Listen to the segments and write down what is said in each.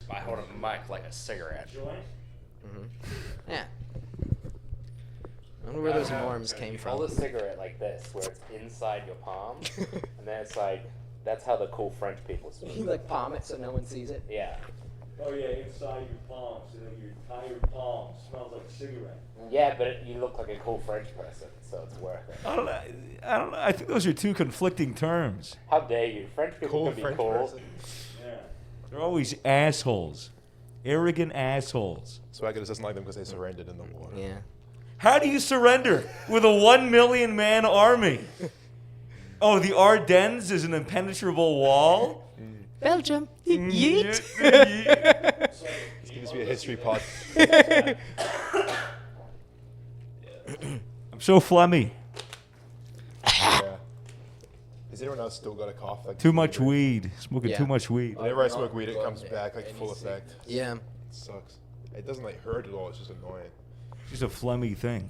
I hold a mic like a cigarette. Yeah. I wonder where those norms came from. Hold a cigarette like this, where it's inside your palm, and then it's like, that's how the cool French people smoke. You like palm it so no one sees it? Yeah. Oh yeah, inside your palm, so that your entire palm smells like a cigarette. Yeah, but you look like a cool French person, so it's worth it. I don't know. I think those are two conflicting terms. How dare you? French people can be French cool. person. Yeah. They're always assholes. Arrogant assholes. Swagger doesn't like them because they surrendered in the war. Yeah. How do you surrender with a 1 million man army? Oh, the Ardennes is an impenetrable wall? Belgium. Yeet. It's going to be a history pod. I'm so phlegmy. Yeah. Has anyone else still got a cough? Like Too much weed. Smoking Yeah. too much weed. Whenever I smoke weed, it comes back like full effect. Yeah. It sucks. It doesn't like hurt at all. It's just annoying. It's just a phlegmy thing.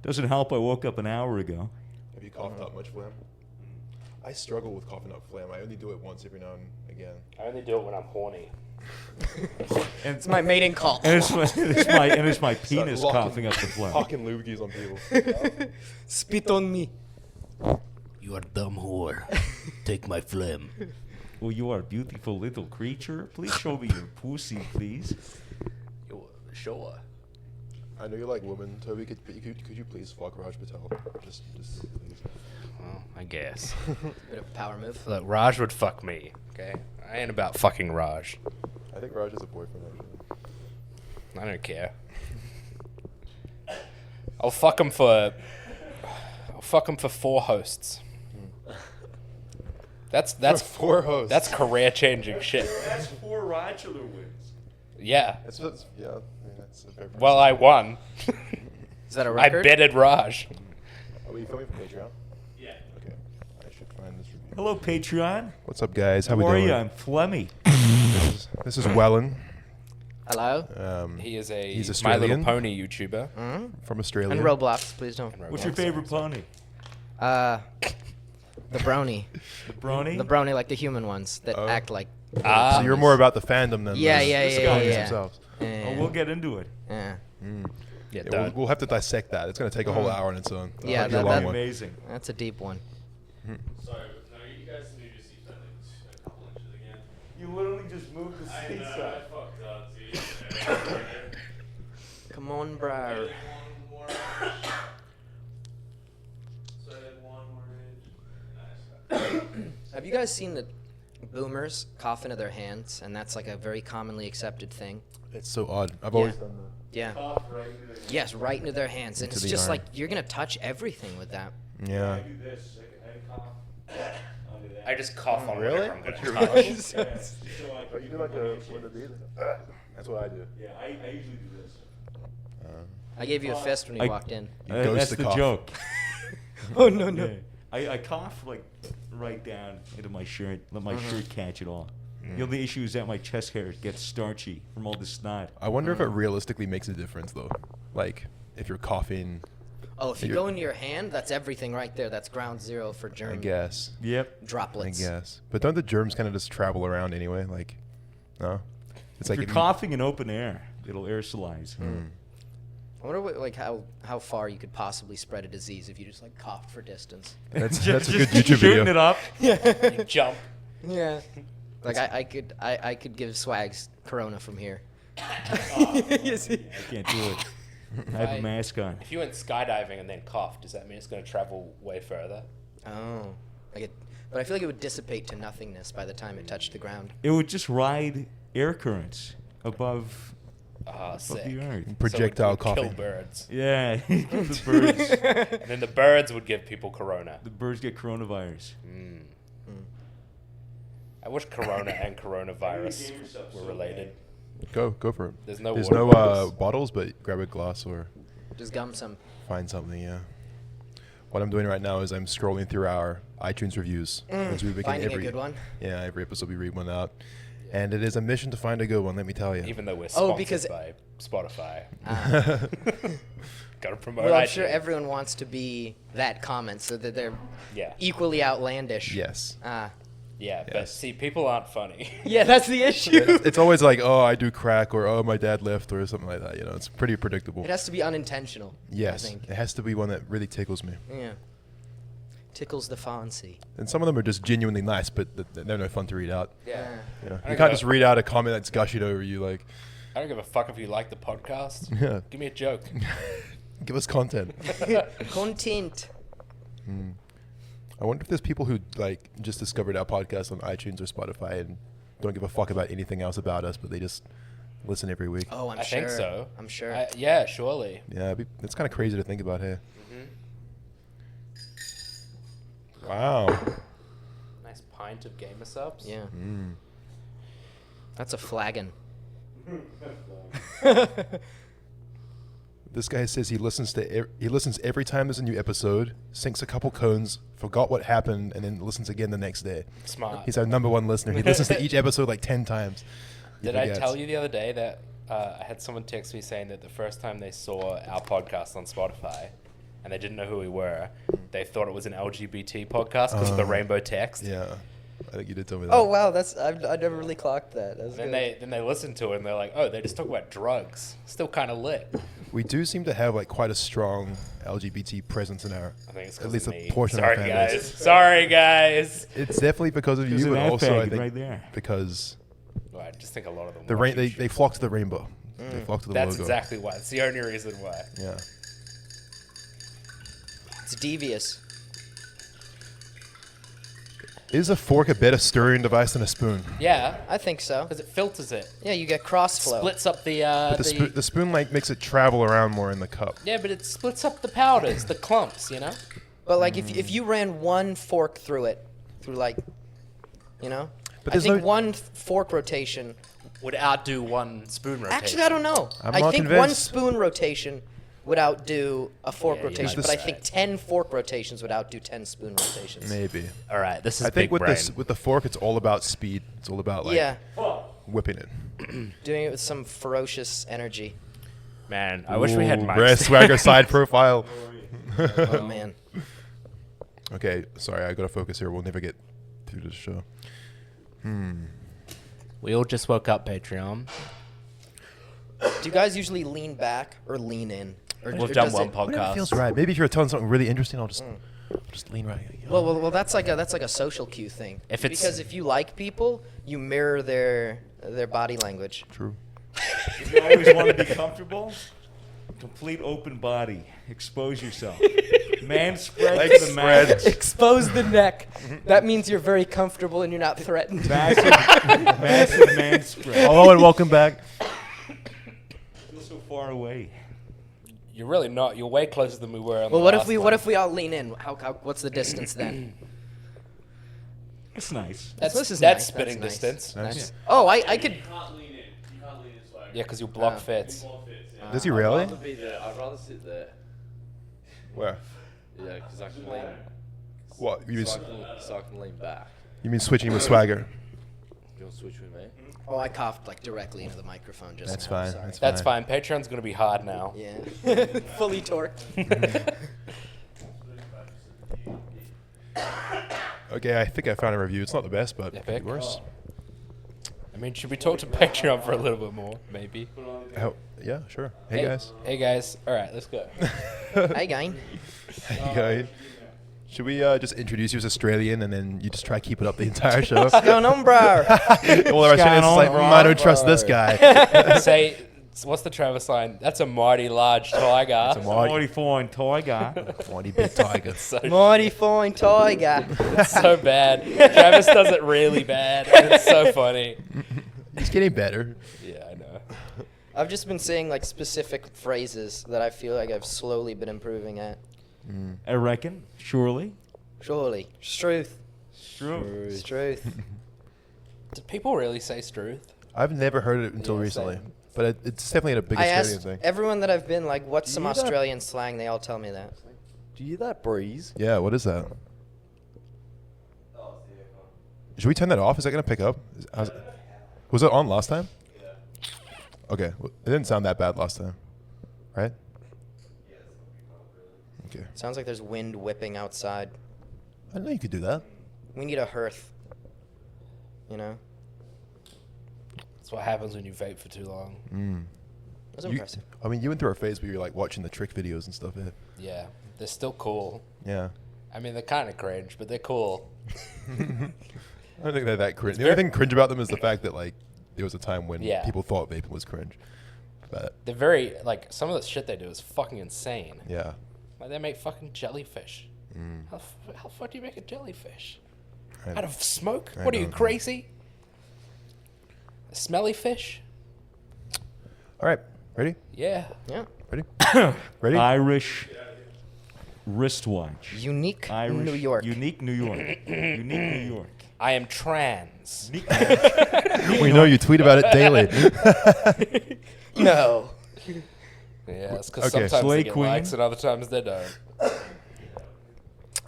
Doesn't help I woke up an hour ago. Have you coughed up much phlegm? I struggle with coughing up phlegm. I only do it once every now and again. I only do it when I'm horny. And It's my mating call. And it's my penis Start coughing up the phlegm. Fucking loogies on people. Spit on me. You are dumb whore. Take my phlegm. Well, you are a beautiful little creature. Please show me your pussy, please. Sure. I know you like women, Toby. Could you please fuck Raj Patel? Just please. Well, I guess. Bit of a power move. Look, Raj would fuck me, okay? I ain't about fucking Raj. I think Raj is a boyfriend actually. I don't care. I'll fuck him for 4 hosts. That's For 4 hosts. that's career changing shit. That's 4 Rochester wins. Yeah. That's yeah. I mean, that's a fair price. Well, I won. Is that a I record? bidded Raj. Are we filming for Patreon? Yeah. Okay. I should find this review. Hello, Patreon. What's up, guys? How How we are doing? you? I'm phlegmy. This is Welyn. Hello. He is He's a My Little Australian. Pony YouTuber. From Australia. And Roblox, please don't. What's your favorite pony? The brony. The brony? The brony, like the human ones that Oh. act like. Ah. So you're more about the fandom than Yeah, the yeah, yeah, ponies yeah. themselves. Oh, we'll get into it. Yeah. Yeah, Yeah, we'll have to dissect that. It's going to take a whole hour on its own. Yeah, That'll be a that- long that- one. Amazing. That's a deep one. Sorry, no, you guys need to see that a couple inches again. You literally just moved the I seats know, I up. fucked up, dude. Come on, bro. One more inch. So I did 1 more inch. Nice. Have you guys seen the boomers cough into their hands? And that's like a very commonly accepted thing. It's so odd. I've Yeah. always done that. Yeah. Cough right into the Yes, right into their hands. And Into it's the just arm. like you're going to touch everything with that. Yeah. I do this. I cough. I'll do that. I just cough on Really? whatever I'm What's gonna your touch. Yeah, so I Oh, you do like a one of these? That's what I do. Yeah, I usually do this. I gave you a fist when you I- walked in. You ghost That's the the cough. joke. Oh, no, Yeah. I cough like right down into my shirt. Let my shirt catch it all. The only issue is that my chest hair gets starchy from all the snot. I wonder if it realistically makes a difference though. Like if you're coughing, Oh, if you You're- go into your hand, that's everything right there. That's ground zero for germ I guess. Yep. I droplets. guess. But don't the germs kind of just travel around anyway? Like, no. It's If like you're if you- coughing in open air, it'll aerosolize. I wonder what, like how far you could possibly spread a disease if you just like cough for distance. That's Just a good YouTube shooting video. it up. You jump. Yeah. Like I could give Swags Corona from here. You see? I can't do it. I have a mask on. If you went skydiving and then coughed, does that mean it's going to travel way further? Oh. But I feel like it would dissipate to nothingness by the time it touched the ground. It would just ride air currents above Ah, sick. the earth. Projectile so it would coughing. kill birds. Yeah, the birds. And then the birds would give people corona. The birds get coronavirus. I wish corona and coronavirus were related. Go for it. There's no There's water no bottles. bottles, but grab a glass or Just gum some. find something. Yeah. What I'm doing right now is I'm scrolling through our iTunes reviews. As we begin Finding a every good one. Yeah, every episode we read one out, and it is a mission to find a good one. Let me tell you. Even though we're Oh, sponsored because- by Spotify. Gotta promote Well, I'm iTunes. sure everyone wants to be that comment so that they're Yeah. equally outlandish. Yes. Yeah, but Yes. see, people aren't funny. Yeah, that's the issue. It's always like, oh, I do crack, or oh, my dad left, or something like that. You know, it's pretty predictable. It has to be unintentional. Yes, I think. it has to be one that really tickles me. Yeah. Tickles the fancy. And some of them are just genuinely nice, but they're no fun to read out. Yeah. You know, I you don't can't know. just read out a comment that's gushing over you. Like, I don't give a fuck if you like the podcast. yeah, Give me a joke. give us content. Content. I wonder if there's people who like just discovered our podcast on iTunes or Spotify and don't give a fuck about anything else about us, but they just listen every week. Oh, I'm I sure. think so. I'm sure. Yeah, surely. Yeah, it's kind of crazy to think about. Hey, Mm-hmm. wow. Nice pint of gamer subs. Yeah. Mm. That's a flagon. This guy says he listens every time there's a new episode, sinks a couple cones, forgot what happened, and then listens again the next day. Smart. He's our #1 listener. He listens to each episode like 10 times. He Did I forgets. tell you the other day that I had someone text me saying that the first time they saw our podcast on Spotify and they didn't know who we were, they thought it was an LGBT podcast because of the rainbow text. Yeah, I think you did tell me that. Oh wow, I never really clocked that. That's And good. then they listened to it and they're like, oh, they just talk about drugs. Still kind of lit. We do seem to have like quite a strong LGBT presence in our, I think it's at 'cause least of a me. portion Sorry, of our fan guys. base. Sorry, guys. It's definitely because of Because you, of but that also I faggot think right there. because Well, I just think a lot of them. the watch you. they flock to the rainbow. They flock to the That's logo. exactly why. It's the only reason why. Yeah. It's devious. Is a fork a better stirring device than a spoon? Yeah, I think so. because it filters it. Yeah, you get cross flow. Splits up the But the spoon like makes it travel around more in the cup. Yeah, but it splits up the powders, the clumps, you know? But like if you ran one fork through it, through like, you know, But I there's think no- one fork rotation. Would outdo one spoon rotation. Actually, I don't know. I'm I not think one convinced. spoon rotation would outdo a fork Yeah, you rotation, might but I be think 10 fork rotations would outdo 10 spoon rotations. Maybe. All right, this is I think big with brain. with the fork, it's all about speed. It's all about like Yeah, whipping it. doing it with some ferocious energy. Man, I wish we had Ooh, mics. rare swagger side profile. Oh man. Okay, sorry, I gotta focus here. We'll never get through this show. We all just woke up, Patreon. Do you guys usually lean back or lean in? Or, We've or done does one it- Whatever podcast. feels right. Maybe if you're telling something really interesting, I'll just lean right. Well, that's like a social cue thing. If it's- because if you like people, you mirror their body language. True. If you always want to be comfortable, complete open body. Expose yourself. Man spread Legs to the spread. max. Expose the neck. That means you're very comfortable and you're not threatened. Massive man spread. Hello and welcome back. Feel so far away. You're really not. You're way closer than we were. On Well, the what last if we one. what if we all lean in? How what's the distance then? It's nice. That's This is that's nice, spitting that's distance. Nice. Nice. Oh, I could. You can't lean in. You can't lean in swag. Yeah, because you block Ah. Fitz. Ball fits, yeah. Does he really? I'd rather be there. I'd rather sit there. Where? Yeah, because I can lean. What? So I can lean back. You mean switching with swagger? You want to switch with me? Oh, I coughed like directly into the microphone just That's now. fine. Sorry. That's fine. Patreon's gonna be hard now. Yeah. Fully torqued. Okay, I think I found a review. It's not the best, but it could be Epic. worse. I mean, should we talk to Patreon for a little bit more? Maybe. Oh, yeah, sure. Hey guys. Hey guys. All right, let's go. Hi, gang. Hey guys. Should we just introduce you as Australian and then you just try to keep it up the entire show? What's going on, bro? All of our Australians is like, I don't trust this guy. Say, what's the Travis line? That's a mighty large tiger. It's a mighty- 44 tiger. mighty big tiger. so, Mighty fine tiger. it's so bad. Travis does it really bad. And it's so funny. He's getting better. Yeah, I know. I've just been saying like specific phrases that I feel like I've slowly been improving at. I reckon. Surely. Surely. Struth. True. Struth. Do people really say Struth? I've never heard it until Yeah, recently, same. but it's definitely a big I Australian asked thing. everyone that I've been like, what's some you hear that? Australian slang? They all tell me that. Do you hear that breeze? Yeah, what is that? Should we turn that off? Is that going to pick up? Was it on last time? Yeah. Okay, it didn't sound that bad last time, right? Okay. Sounds like there's wind whipping outside. I didn't know you could do that. We need a hearth. you know. That's what happens when you vape for too long. It was impressive. I mean, you went through a phase where you were like watching the trick videos and stuff. Yeah. Yeah, they're still cool. Yeah. I mean, they're kind of cringe, but they're cool. I don't think they're that cringe. The only thing cringe about them is the fact that like there was a time when Yeah. people thought vaping was cringe. But They're very, like, some of the shit they do is fucking insane. yeah. Like, they make fucking jellyfish. How the fuck do you make a jellyfish? I- Out of smoke? I What are you, don't know. crazy? A smelly fish? All right. Ready? Yeah. Yeah. Ready? Ready? Irish wristwatch. Unique Irish, New York. Unique New York. Unique New York. I am trans. We know you tweet about it daily. No. Yeah, it's because Okay. sometimes Slay they get Queen. likes and other times they don't.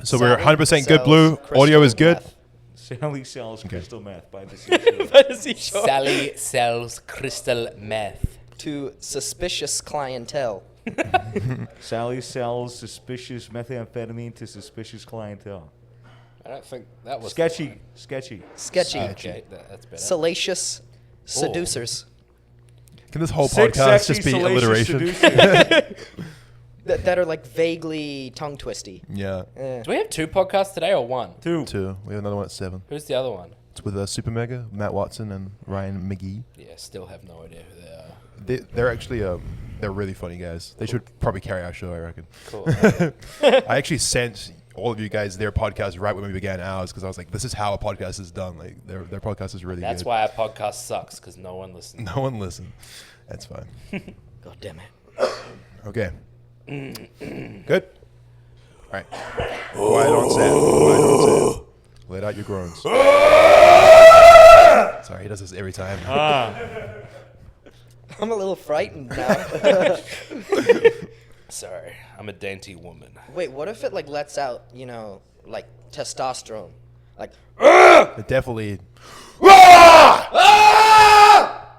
So we're Sally 100% good sells blue. crystal Audio is good. meth. Sally sells crystal meth by the seashore. Sally sells crystal meth. To suspicious clientele. Sally sells suspicious methamphetamine to suspicious clientele. I don't think that was Sketchy. Sketchy. Okay, that's better. Salacious seducers. Can this whole Six podcast sexy, just be salacious alliteration? seducers. That are like vaguely tongue twisty. Yeah. Do we have 2 podcasts today or 1? Two. 2. We have another one at 7. Who's the other one? It's with Super Mega, Matt Watson, and Ryan McGee. Yeah, still have no idea who they are. They're actually they're really funny guys. They should probably carry our show, I reckon. Cool. I actually sent all of you guys their podcast right when we began ours because I was like, this is how a podcast is done. Like their podcast is really That's good. why our podcast sucks, because no one listens. No one listened. That's fine. God damn it. Okay. Good. All right. Quiet on set. Quiet on set. Let out your groans. Sorry, he does this every time. I'm a little frightened now. Sorry, I'm a dainty woman. Wait, what if it like lets out, you know, like testosterone? Like, It definitely.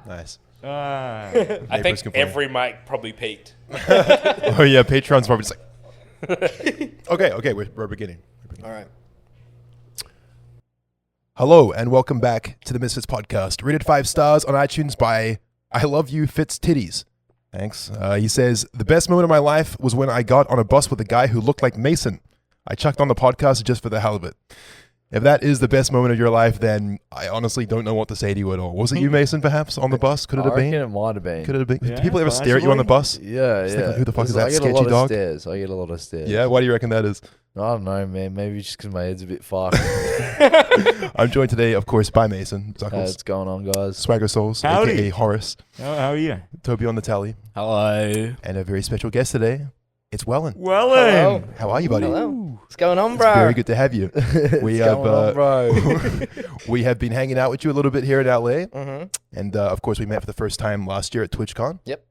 Nice. I Neighbors think complain. every mic probably peaked. Oh yeah, Patreon's probably just like. Okay, we're beginning. all right. Hello and welcome back to the Misfits Podcast, rated 5 stars on iTunes by I Love You Fitz Titties. Thanks. He says, the best moment of my life was when I got on a bus with a guy who looked like Mason. I chucked on the podcast just for the hell of it. If that is the best moment of your life, then I honestly don't know what to say to you at all. Was it you, Mason, perhaps, on the bus? Could it have I reckon been? it might have been. Could it have been? Yeah, Do people ever stare at you on the bus? Yeah, Just yeah. thinking, who the fuck is Because that I get a sketchy lot dog? of stares. I get a lot of stares. Yeah, why do you reckon that is? I don't know, man. Maybe just because my head's a bit fucked. I'm joined today, of course, by Mason, Zuckles, What's going on, guys? SwaggerSouls, Howdy. aka Horace, How are you? Toby on the tele, Hello. and a very special guest today. It's Welyn. Hello. How are you, buddy? Hello. What's going on, It's bro? very good to have you. We have going on, bro? we have been hanging out with you a little bit here in LA, Mm-hmm. and of course we met for the first time last year at TwitchCon. Yep.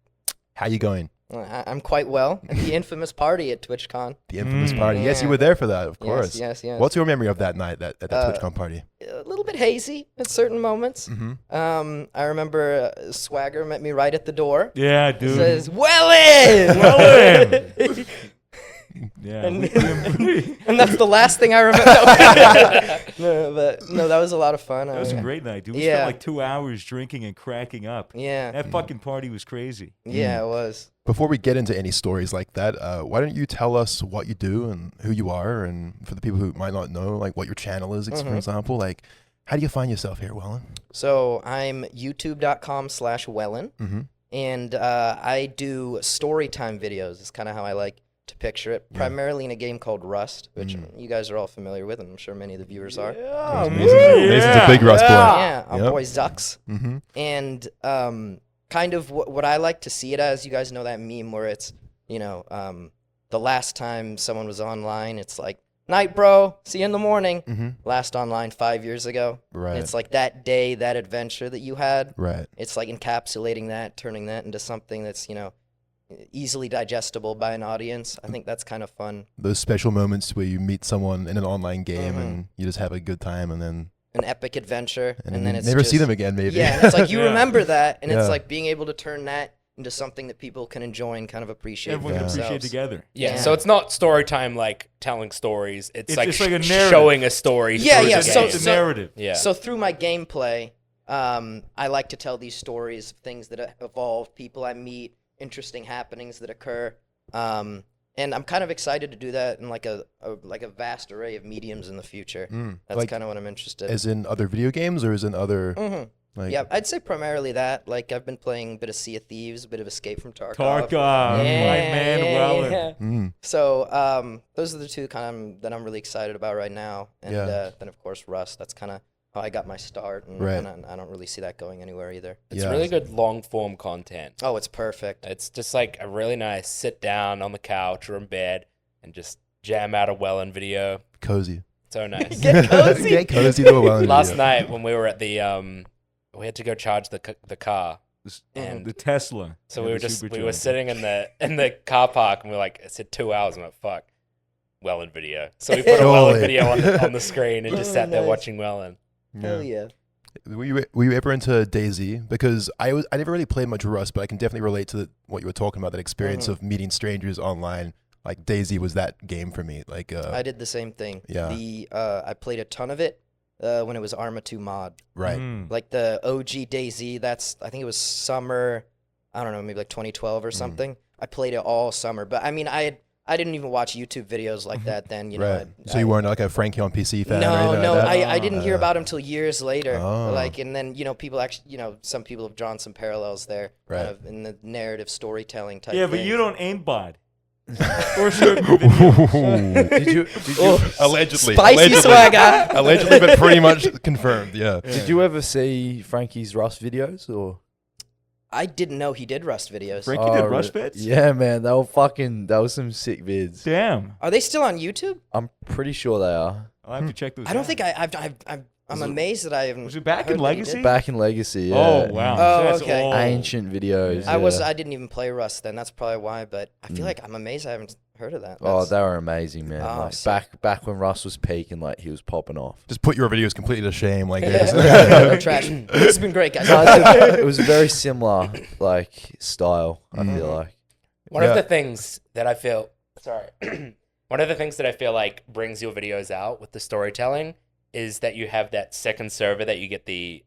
How you going? I'm quite well. At the infamous party at TwitchCon. The infamous party. Yes, you Yeah. were there for that, of course. Yes. What's your memory of that night at that TwitchCon party? A little bit hazy at certain moments. Mm-hmm. I remember Swagger met me right at the door. Yeah, He dude. says, Welyn! Welyn! Yeah. And, and that's the last thing I remember. no, that was a lot of fun. That was a great night, dude. We Yeah. spent like 2 hours drinking and cracking up. Yeah. That fucking party was crazy. Yeah, it was. Before we get into any stories like that, why don't you tell us what you do and who you are, and for the people who might not know, like what your channel is, for example, like how do you find yourself here, Welyn? So I'm youtube.com/Welyn. Mm-hmm. And I do story time videos. It's kind of how I like to picture it. Yeah. Primarily in a game called Rust, which you guys are all familiar with, and I'm sure many of the viewers are. Mason's a big Rust boy. Yeah, our Yep. boy Zuckles. Mm-hmm. And kind of what I like to see it as, you guys know that meme where it's, you know, the last time someone was online, it's like, night, bro, see you in the morning. Mm-hmm. Last online 5 years ago. Right. It's like that day, that adventure that you had. Right. It's like encapsulating that, turning that into something that's, you know, easily digestible by an audience. I think that's kind of fun. Those special moments where you meet someone in an online game and you just have a good time, and then An epic adventure, and then you it's never just, see them again, maybe. Yeah, and it's like you Yeah. remember that, and Yeah. it's like being able to turn that into something that people can enjoy and kind of appreciate. Everyone for can appreciate themselves. together. Yeah, Yeah. so it's not story time like telling stories. It's like, just like a narrative. showing a story. Yeah, through yeah, the so- game. It's a narrative. Yeah. So through my gameplay, I like to tell these stories of things that evolve, people I meet, interesting happenings that occur. And I'm kind of excited to do that in like a vast array of mediums in the future. That's Like, kind of what I'm interested in. As in other video games, or as in other? Like, Yeah, I'd say primarily that. Like, I've been playing a bit of Sea of Thieves, a bit of Escape from Tarkov. Tarkov, my man, Welyn. So those are the two that I'm really excited about right now. And then, of course, Rust. That's kind of how I got my start. And, Right. and I don't really see that going anywhere either. It's Yeah. really good long form content. Oh, it's perfect. It's just like a really nice sit down on the couch or in bed and just jam out a Welyn video. Cozy. So nice. Get cozy. Get cozy to a Welyn Last video. night when we were at the we had to go charge the car. And The Tesla. so Yeah, we were the just we were supercharger. sitting in the car park and we were like, it said 2 hours. I'm like, fuck, Welyn video. So we put a Welyn Surely. video on the screen and just Oh, sat there nice. watching Welyn. Hell yeah. Were you ever into DayZ? Because I never really played much Rust, but I can definitely relate to what you were talking about, that experience of meeting strangers online. Like DayZ was that game for me. Like I did the same thing. Yeah. I played a ton of it when it was Arma 2 mod. right. Like the OG DayZ, I think it was summer, I don't know, maybe like 2012 or something. I played it all summer. But I mean, I didn't even watch YouTube videos like that then, you know. Right. So you weren't like a Frankie on PC fan? or No, anything no, like that? I didn't hear about him till years later. Oh. Like, and then, you know, people actually, you know, some people have drawn some parallels there, Right. kind of in the narrative storytelling type. Yeah, but thing. you don't aimbot. Or certain videos. Did you Allegedly. Spicy allegedly, swagger. Allegedly, but pretty much confirmed. Yeah. did you ever see Frankie's Rust videos or? I didn't know he did Rust videos. Frankie did Oh, Rust re- vids? Yeah, man, they were some sick vids. Damn. Are they still on YouTube? I'm pretty sure they are. I'll have to check those I don't out. think I'm amazed that I haven't. Was it back heard in that he Legacy? did. Back in Legacy, yeah. Oh, wow. Oh, So that's okay. all- Ancient videos. I didn't even play Rust then. That's probably why. But I feel like I'm amazed I haven't heard of that. Oh, That's- they were amazing, man. Oh, Like, sick. back when Russ was peaking, like he was popping off. Just put your videos completely to shame. Like, No, trash. This has been great, guys. No, it was a very similar like style. I feel like. One Yeah. of the things that I feel one of the things that I feel like brings your videos out with the storytelling is that you have that second server that you get the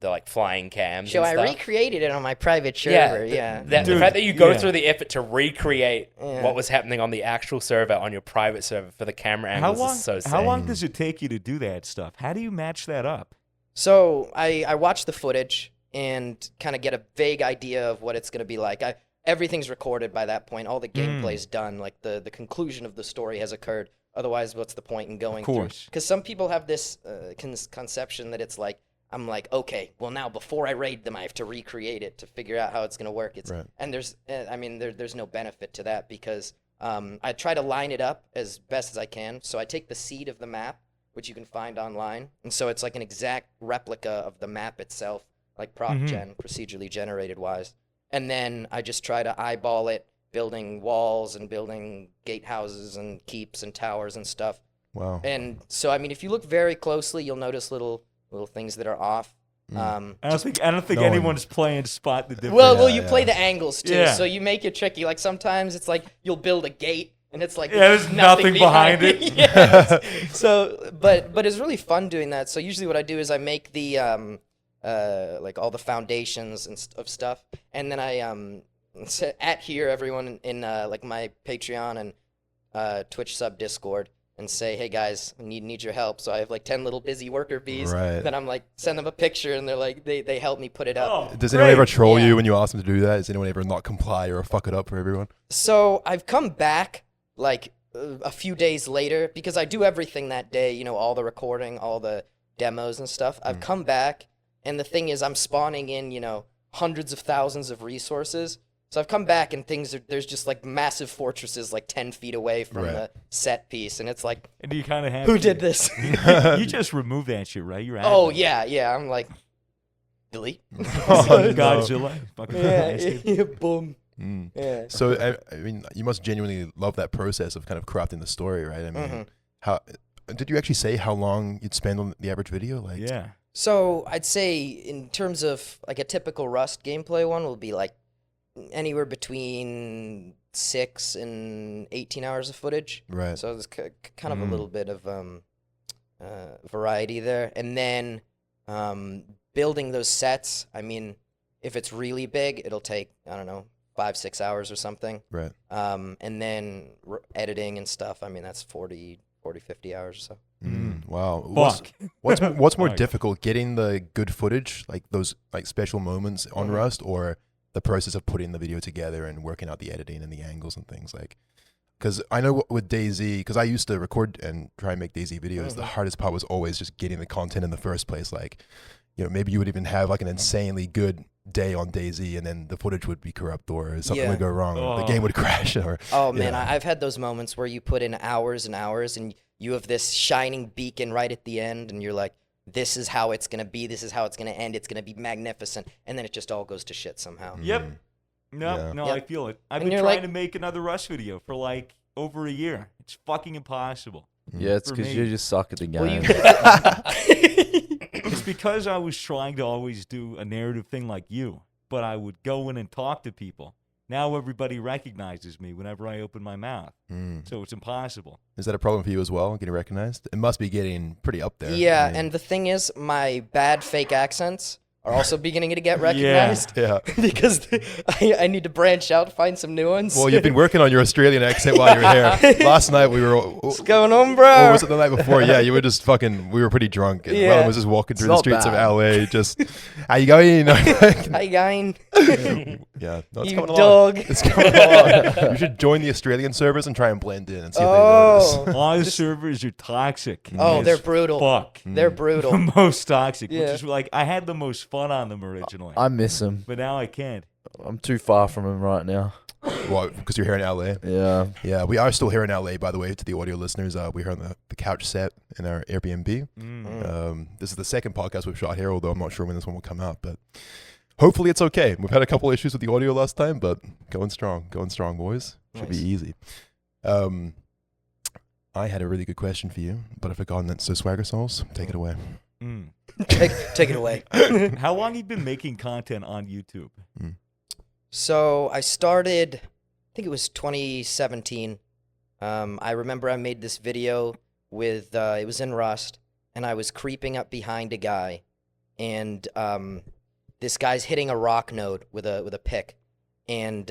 like flying cams. So and I stuff. recreated it on my private Yeah, server. Yeah. the Dude, fact that you go yeah. through the effort to recreate Yeah. what was happening on the actual server on your private server for the camera How angles long, is so sick. how long does it take you to do that stuff? How do you match that up? So I watch the footage and kind of get a vague idea of what it's going to be like. Everything's recorded by that point. All the gameplay's done. Like the conclusion of the story has occurred. Otherwise, what's the point in going through? course. Because some people have this conception that it's like, I'm like, okay, well now before I raid them, I have to recreate it to figure out how it's going to work. It's Right. And there's no benefit to that because I try to line it up as best as I can. So I take the seed of the map, which you can find online, and so it's like an exact replica of the map itself, like procedurally generated wise. And then I just try to eyeball it, building walls and building gatehouses and keeps and towers and stuff. wow. And so, I mean, if you look very closely, you'll notice little things that are off. I don't think No one- anyone's playing spot the difference. Well, you yeah. play the angles too, Yeah. so you make it tricky. Like sometimes it's like you'll build a gate and it's like Yeah, there's nothing behind it. Yes. So, but it's really fun doing that. So usually what I do is I make the like all the foundations and of stuff, and then I at here everyone in like my Patreon and Twitch sub Discord. And say, hey guys, I need your help. So I have like 10 little busy worker bees. Right. Then I'm like, send them a picture, and they're like, they help me put it up. Oh, Does anyone ever troll Yeah. you when you ask them to do that? Does anyone ever not comply or fuck it up for everyone? So I've come back like a few days later because I do everything that day, you know, all the recording, all the demos and stuff. I've come back, and the thing is I'm spawning in, you know, hundreds of thousands of resources. So I've come back and there's just like massive fortresses like 10 feet away from Right. the set piece. And it's like, And you kind of have who to- did this? You just remove that shit, right? You're Oh, admin. yeah. I'm like, delete. Oh, no. Godzilla. Fucking bastard. yeah, boom. Mm. Yeah. So I mean, you must genuinely love that process of kind of crafting the story, right? I mean, how did you actually say how long you'd spend on the average video? Like, Yeah. So I'd say in terms of like a typical Rust gameplay one will be like anywhere between 6 and 18 hours of footage. Right. So there's kind of a little bit of variety there. And then building those sets, I mean, if it's really big, it'll take, I don't know, 5-6 hours or something. Right. And then editing and stuff, I mean, that's 40, 50 hours or so. Wow. Fuck. What's more Fuck. difficult, getting the good footage, like those like special moments on Rust, or the process of putting the video together and working out the editing and the angles and things like? Because I know with DayZ, because I used to record and try and make DayZ videos, the hardest part was always just getting the content in the first place. Like, you know, maybe you would even have like an insanely good day on DayZ, and then the footage would be corrupt, or something would go wrong, or the game would crash, or Man, I've had those moments where you put in hours and hours, and you have this shining beacon right at the end, and you're like, this is how it's gonna be, this is how it's gonna end, it's gonna be magnificent, and then it just all goes to shit somehow. Yep. No, Yep. I feel it. I've And been you're trying like- to make another Rust video for like over a year. It's fucking impossible. Yeah, it's For because me. you just suck at the game. Well, you It's because I was trying to always do a narrative thing like you, but I would go in and talk to people. Now everybody recognizes me whenever I open my mouth, so it's impossible. Is that a problem for you as well, getting recognized? It must be getting pretty up there. Yeah, I mean, and the thing is, my bad fake accents are also beginning to get recognized. yeah. Because I need to branch out, find some new ones. Well, you've been working on your Australian accent while you were here. Last night we were. What's going on, bro? Or was it the night before? Yeah, you were just fucking. We were pretty drunk. And Yeah. Welyn was just walking through the not streets bad. of LA. Just, how you going? Hi, guy. Yeah, no, it's You coming dog. along. It's coming along. You should join the Australian servers and try and blend in and see if Oh. All the servers are toxic. Oh, as they're brutal. Fuck. They're brutal. The most toxic, Yeah. which is like I had the most fun on them originally, I miss him. but now I can't. I'm too far from him right now. they do. Well, because you're here in LA. Yeah. Yeah, we are still here in LA, by the way, to the audio listeners. We're here on the couch set in our Airbnb. This is the second podcast we've shot here, although I'm not sure when this one will come out, but hopefully it's okay. We've had a couple issues with the audio last time, but going strong, boys. Should be Nice. easy. I had a really good question for you, but I've forgotten that. So SwaggerSouls, take it away. Mm. Take it away. How long have you been making content on YouTube? So I started, I think it was 2017. I remember I made this video with, it was in Rust, and I was creeping up behind a guy, and this guy's hitting a rock node with a pick, and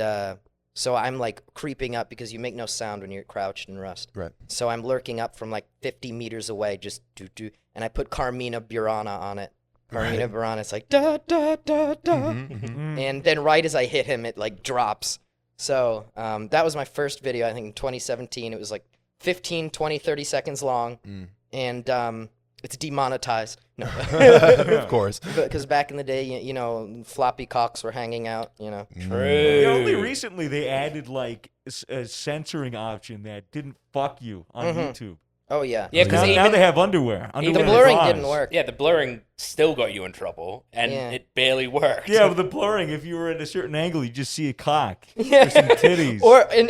so I'm like creeping up because you make no sound when you're crouched in Rust. Right. So I'm lurking up from like 50 meters away, just do, and I put Carmina Burana on it. Carmina Burana, it's like da da da da. And then right as I hit him, it like drops. So that was my first video, I think in 2017. It was like 15, 20, 30 seconds long. And it's demonetized. No. Of course. Because back in the day, you know, floppy cocks were hanging out, you know. True. Yeah, only recently they added like a censoring option that didn't fuck you on YouTube. Oh, yeah. Yeah, because Now they have underwear. The Underwear blurring bras. didn't work. yeah, the blurring still got you in trouble, and Yeah. it barely worked. Yeah, with the blurring, if you were at a certain angle, you just see a cock Yeah. or some titties.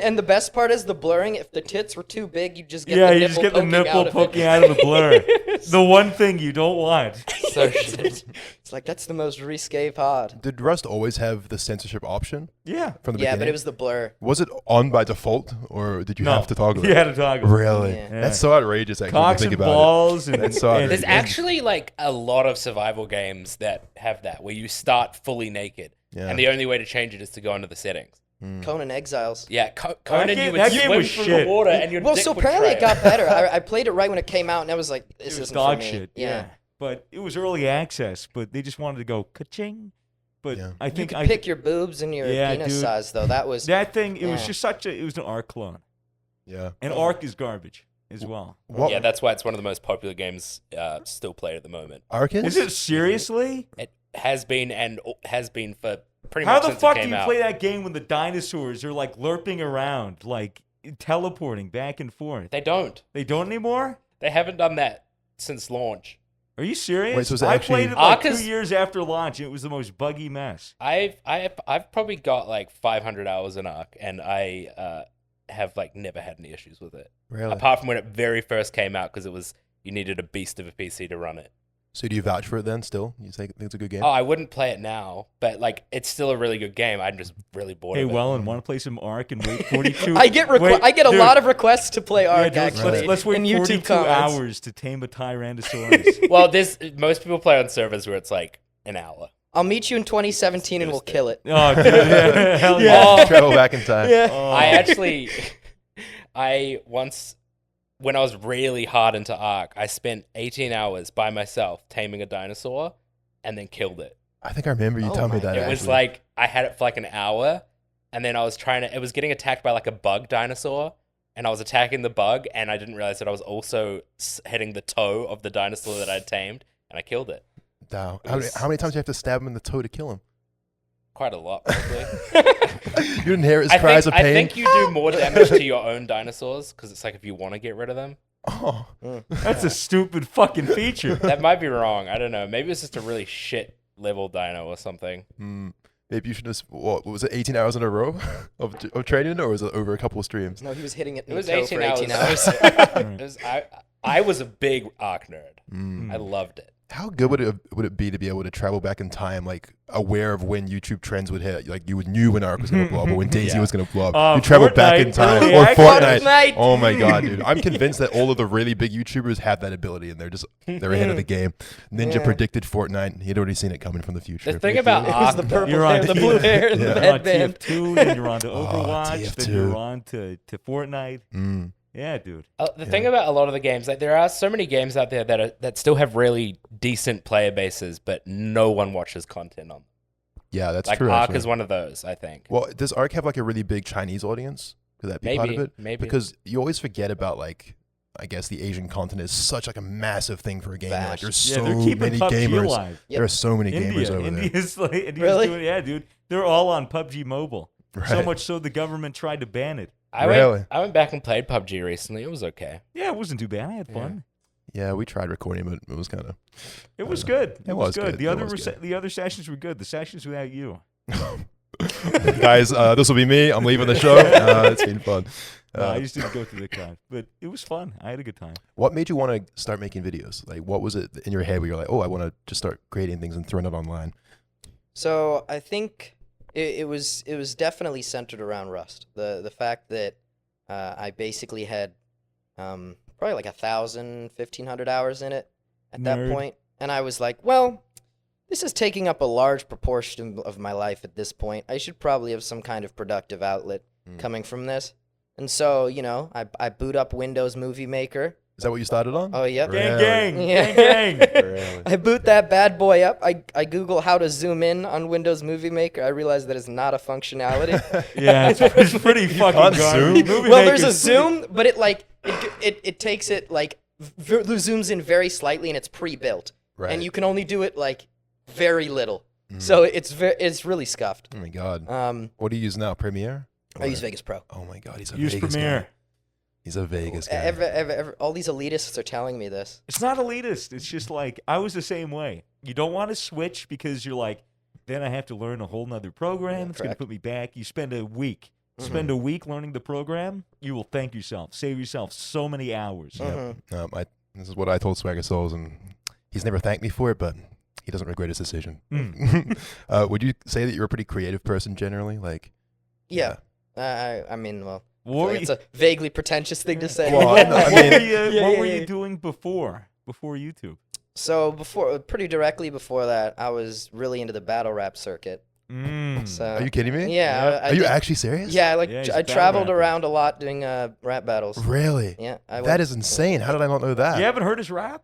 And the best part is the blurring. If the tits were too big, you just get yeah, the you nipple just get the poking nipple out of poking it. out of the blur. The one thing you don't want. So shit. It's like, that's the most risque pod. Did Rust always have the censorship option Yeah. from the Yeah, beginning? but it was the blur. Was it on by default, or did you No. have to toggle it? You had to toggle. Really? Yeah. That's so outrageous, actually, Cocks when you and think about balls. And, That's so and- There's Yeah. actually like a lot of survival games that have that, where you start fully naked, Yeah. and the only way to change it is to go into the settings. Conan Exiles. Yeah, Conan, game- you would that game swim was through shit. the water, and your Well, dick so would apparently it trail. got better. I played it right when it came out, and I was like, this it was isn't dog for me. shit. Yeah. But it was early access, but they just wanted to go ka-ching. But Yeah. I You think could pick your boobs and your Yeah, penis dude. size, though. That was... that thing, it was Yeah. just it was an ARC clone. Yeah. And ARC is garbage as well. What? Yeah, that's why it's one of the most popular games still played at the moment. Arcus? Is it seriously? It has been and has been for pretty How much the since fuck it do came you out. play that game when the dinosaurs are like lerping around, like teleporting back and forth? They don't. They don't anymore? They haven't done that since launch. Are you serious? Wait, so is it I actually- played it like Arcus- 2 years after launch, and it was the most buggy mess. I've probably got like 500 hours in Ark, and I have like never had any issues with it. Really? Apart from when it very first came out, because it was you needed a beast of a PC to run it. So do you vouch for it then? Still, you think it's a good game? Oh, I wouldn't play it now, but like it's still a really good game. I'm just really bored Hey, of it. Welyn, want to play some Ark and wait 42? I get a dude, lot of requests to play yeah, Ark, dude, actually. let's wait in YouTube 42 comments. hours to tame a Tyrannosaurus. Well, most people play on servers where it's like an hour. I'll meet you in 2017 and we'll kill it. Oh, dude, yeah, hell yeah. Oh, Travel back in time. Oh. I once, when I was really hard into Ark, I spent 18 hours by myself taming a dinosaur and then killed it. I think I remember you Oh telling me my that. It was actually. like, I had it for like an hour, and then I was it was getting attacked by like a bug dinosaur, and I was attacking the bug, and I didn't realize that I was also hitting the toe of the dinosaur that I'd tamed, and I killed it. Wow. How many times do you have to stab him in the toe to kill him? Quite a lot, probably. You didn't hear his cries of pain? I think you do more damage to your own dinosaurs, because it's like if you want to get rid of them. Oh. That's a stupid fucking feature. That might be wrong. I don't know. Maybe it's just a really shit level dino or something. Maybe you should have, what was it, 18 hours in a row of training, or was it over a couple of streams? No, he was hitting it in It was the toe 18 for 18 hours. hours. I was a big Ark nerd. I loved it. How good would it be to be able to travel back in time, like aware of when YouTube trends would hit? Like you knew when Ark was going to blow up or when DayZ was going to blow up. You travel back in Fortnite. time. Early Or access. Fortnite. Fortnite. Oh my God, dude. I'm convinced that all of the really big YouTubers have that ability and they're ahead of the game. Ninja Yeah. predicted Fortnite. He'd already seen it coming from the future. The thing about It was Ark, the purple You're hair, on the T- blue hair, and Yeah. the You're on headband. TF2, then you're on to Overwatch, then TF2. you're on to Fortnite. Mm. Yeah, dude. the thing about a lot of the games, like there are so many games out there that still have really decent player bases, but no one watches content on them. Yeah, that's Like true. Ark actually. is one of those, I think. Well, does Ark have like a really big Chinese audience? Could that be part of Maybe, it? maybe. Because you always forget about like, I guess the Asian continent is such like a massive thing for a game. Like Vast. there's Yeah, so they're keeping many PUBG gamers. alive. There are so many gamers India, over India's like, India's Really? doing, yeah, dude. They're all on PUBG Mobile. there. So Right. much so the government tried to ban it. Really? I went back and played PUBG recently. It was okay. Yeah, it wasn't too bad. I had fun. Yeah, we tried recording, but it was kind of. It was good. It was good. The It other was good. the other sessions were good. The sessions without you. Guys, this will be me. I'm leaving the show. It's been fun. No, I just didn't go through the con, but it was fun. I had a good time. What made you want to start making videos? Like, what was it in your head where you're like, oh, I want to just start creating things and throwing it online? So I think it was definitely centered around Rust. The fact that I basically had probably like 1,000, 1,500 hours in it at that Nerd. point, and I was like, well, this is taking up a large proportion of my life at this point. I should probably have some kind of productive outlet coming from this. And so, you know, I boot up Windows Movie Maker. Is that what you started on? Oh, yep. Really? Gang, Yeah. gang, gang. Really? I boot that bad boy up. I Google how to zoom in on Windows Movie Maker. I realize that is not a functionality. Yeah, it's pretty fucking can't garbage. zoom? Movie Well, there's a Maker's pretty- zoom, but it takes it like zooms in very slightly and it's pre-built, Right. and you can only do it like very little. So it's really scuffed. Oh my God. What do you use now? Premiere? I use Vegas Pro. Oh my God, he's a Use Vegas Premiere. guy. He's a Vegas guy. All these elitists are telling me this. It's not elitist. It's just like I was the same way. You don't want to switch because you're like, then I have to learn a whole nother program. Yeah, it's going to correct. put me back. You spend a week. Spend a week learning the program. You will thank yourself. Save yourself so many hours. This is what I told SwaggerSouls, and he's never thanked me for it, but he doesn't regret his decision. Would you say that you're a pretty creative person generally? Like, Yeah. I mean, well, What were it's you, a vaguely pretentious thing to say. Well, I know. what mean- were you, Yeah, what were yeah, you yeah. doing before YouTube? So pretty directly before that, I was really into the battle rap circuit. So, are you kidding me? Yeah. Are you actually serious? Yeah, Yeah, he's a I battle traveled rapper. around a lot doing rap battles. Really? Yeah, That is insane. How did I not know that? You haven't heard his rap?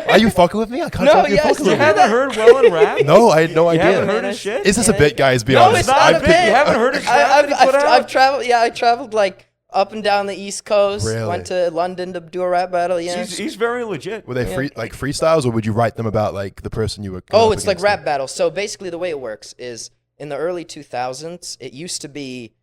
Are you fucking with me? I can't No, tell if you're yes, fucking You with me. haven't heard Welyn rap? No, I had no You idea. haven't heard Yeah, his shit? Is this a bit, guys? Be No, honest. it's not a I've- bit. You haven't heard his rap that he put out? I've traveled. Yeah, I traveled like up and down the East Coast. Really? Went to London to do a rap battle. Yeah. He's very legit. Were they like freestyles, or would you write them about like the person you were? Oh, up it's like against? rap battles. So basically, the way it works is in the early 2000s, it used to be,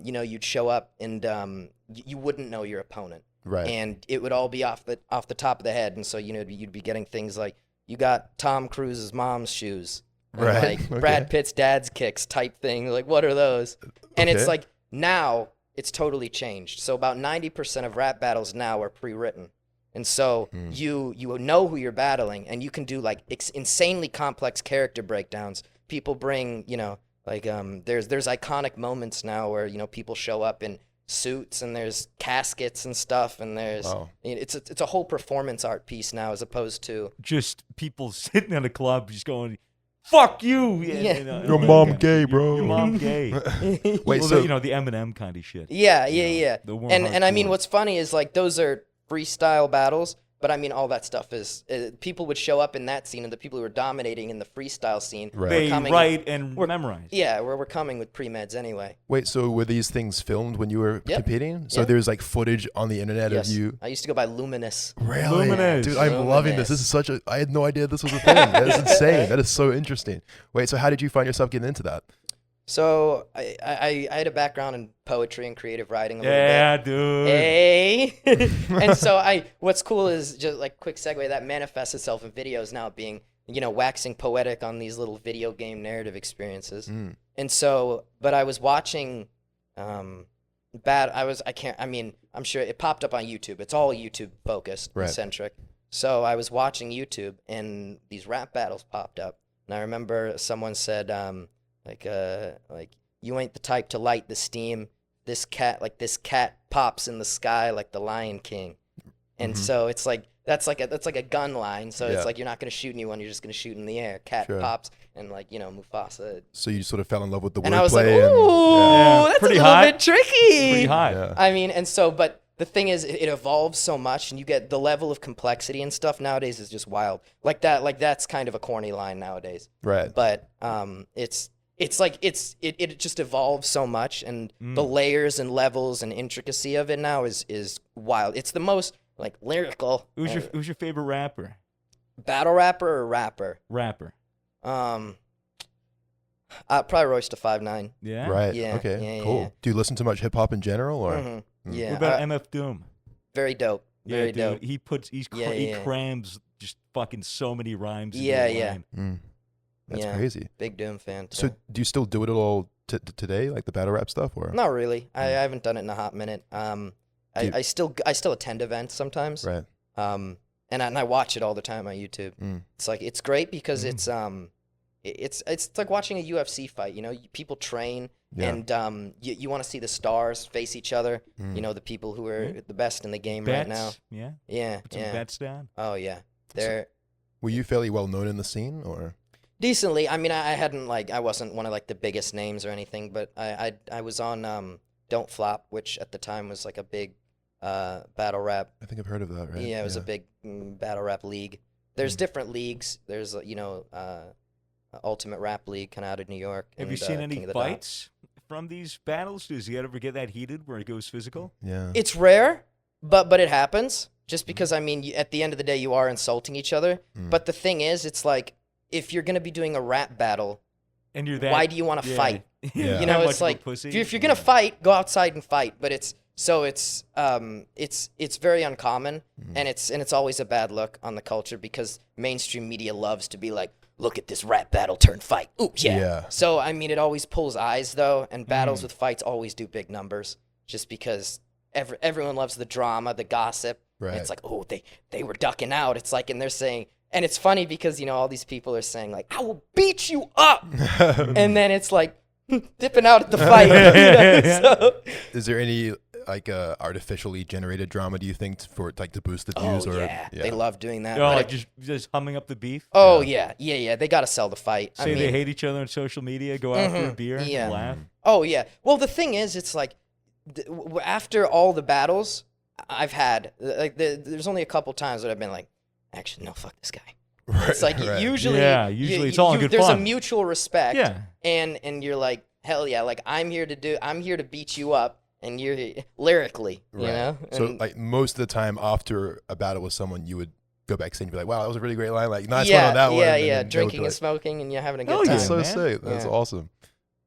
you'd show up and you wouldn't know your opponent, Right. and it would all be off the top of the head, and so you'd be getting things like you got Tom Cruise's mom's shoes, and Right, like okay. Brad Pitt's dad's kicks type thing. Like, what are those? And it's Okay. like now it's totally changed. So about 90% of rap battles now are pre-written. And so you know who you're battling, and you can do like insanely complex character breakdowns. People bring, like there's iconic moments now where people show up in suits and there's caskets and stuff, and there's it's a whole performance art piece now as opposed to just people sitting in a club just going, "Fuck you!" Yeah. Your mom gay, bro. Your mom gay. Wait, Well, so the Eminem kind of shit. Yeah. The more And I mean, hardcore. what's funny is like those are freestyle battles, but I mean, all that stuff is people would show up in that scene, and the people who were dominating in the freestyle scene Right. They coming. write and memorize. Yeah, we're coming with pre-meds anyway. wait, so were these things filmed when you were Yep. competing? So Yep. there's like footage on the internet Yes. of you. I used to go by Luminous. Really? Luminous. Dude, I'm loving this. This is such a. I had no idea this was a thing. That is insane. That is so interesting. Wait, so how did you find yourself getting into that? So I had a background in poetry and creative writing a little Yeah, bit. dude. Hey. And so what's cool is just like quick segue that manifests itself in videos now being, waxing poetic on these little video game narrative experiences. And so, but I was watching, I'm sure it popped up on YouTube. It's all YouTube focused Right. and centric. So I was watching YouTube and these rap battles popped up. And I remember someone said, like you ain't the type to light the steam. This cat pops in the sky like the Lion King. And so it's like that's like a gun line. So Yeah. it's like you're not gonna shoot anyone, you're just gonna shoot in the air. Cat Sure. pops and like Mufasa. So you sort of fell in love with the wordplay. And I was like, ooh, Yeah. that's Pretty a little hot. bit tricky. Pretty high. Yeah. I mean, and so, but the thing is, it evolves so much, and you get the level of complexity and stuff nowadays is just wild. Like that's kind of a corny line nowadays. Right. But it just evolves so much, and the layers and levels and intricacy of it now is wild. It's the most like lyrical. Who's your favorite rapper? Battle rapper or rapper? Rapper. Probably Royce da 5'9". Yeah. Right. Yeah, Okay. yeah, Cool. yeah. Do you listen to much hip hop in general, or? Mhm. Yeah. What about MF Doom? Very dope. Very yeah, dope. dude. He Yeah. crams just fucking so many rhymes. into Yeah, a yeah. line. That's Yeah. crazy. Big Doom fan. So Too. do you still do it at all today, like the battle rap stuff, or? Not really. I haven't done it in a hot minute. I still attend events sometimes. Right. And I watch it all the time on YouTube. It's like it's great because it's like watching a UFC fight. People train, Yeah. and you want to see the stars face each other. The people who are the best in the game right now. Bets. Yeah. Yeah, Put some yeah. bets down. Oh yeah, they're Were you fairly well known in the scene, or? decently. I mean, I wasn't one of like the biggest names or anything, but I was on Don't Flop, which at the time was like a big battle rap. I think I've heard of that, right? Yeah, it was a big battle rap league. There's different leagues. There's Ultimate Rap League kind of out of New York. Have you and, seen any King of the Dot. fights from these battles? Does he ever get that heated where it goes physical? Yeah. It's rare, but it happens. Just because at the end of the day, you are insulting each other. But the thing is, it's like if you're gonna be doing a rap battle, And you're that. why do you want to yeah. fight? Yeah. You know, That it's much of a like pussy? if you're gonna fight, go outside and fight. But it's very uncommon, and it's always a bad look on the culture because mainstream media loves to be like, look at this rap battle turn fight. Ooh, yeah. Yeah. So I mean, it always pulls eyes though, and battles with fights always do big numbers, just because everyone loves the drama, the gossip. Right. And it's like, oh, they were ducking out. It's like, and they're saying. And it's funny because, all these people are saying, like, I will beat you up. And then it's like, dipping out at the fight. So, Is there any like artificially generated drama? Do you think for like to boost the views? they love doing that. Oh, but like just humming up the beef. oh, yeah. They got to sell the fight. Say they hate each other on social media. Go out for a beer. yeah. And laugh. Oh, yeah. Well, the thing is, it's like, after all the battles I've had, like, there's only a couple times that I've been like, actually, no, fuck this guy. Right, It's like right. usually it's all in good there's fun. a mutual respect. Yeah. And you're like, hell yeah, like I'm here to beat you up, and you're lyrically, Right. So And- like most of the time after a battle with someone, you would go backstage and be like, wow, that was a really great line. Like nice one on that one. yeah, And yeah, then they would drinking be and like, smoking, and you're having a Hell good yeah, time. That's so man. sick. That's Yeah. awesome.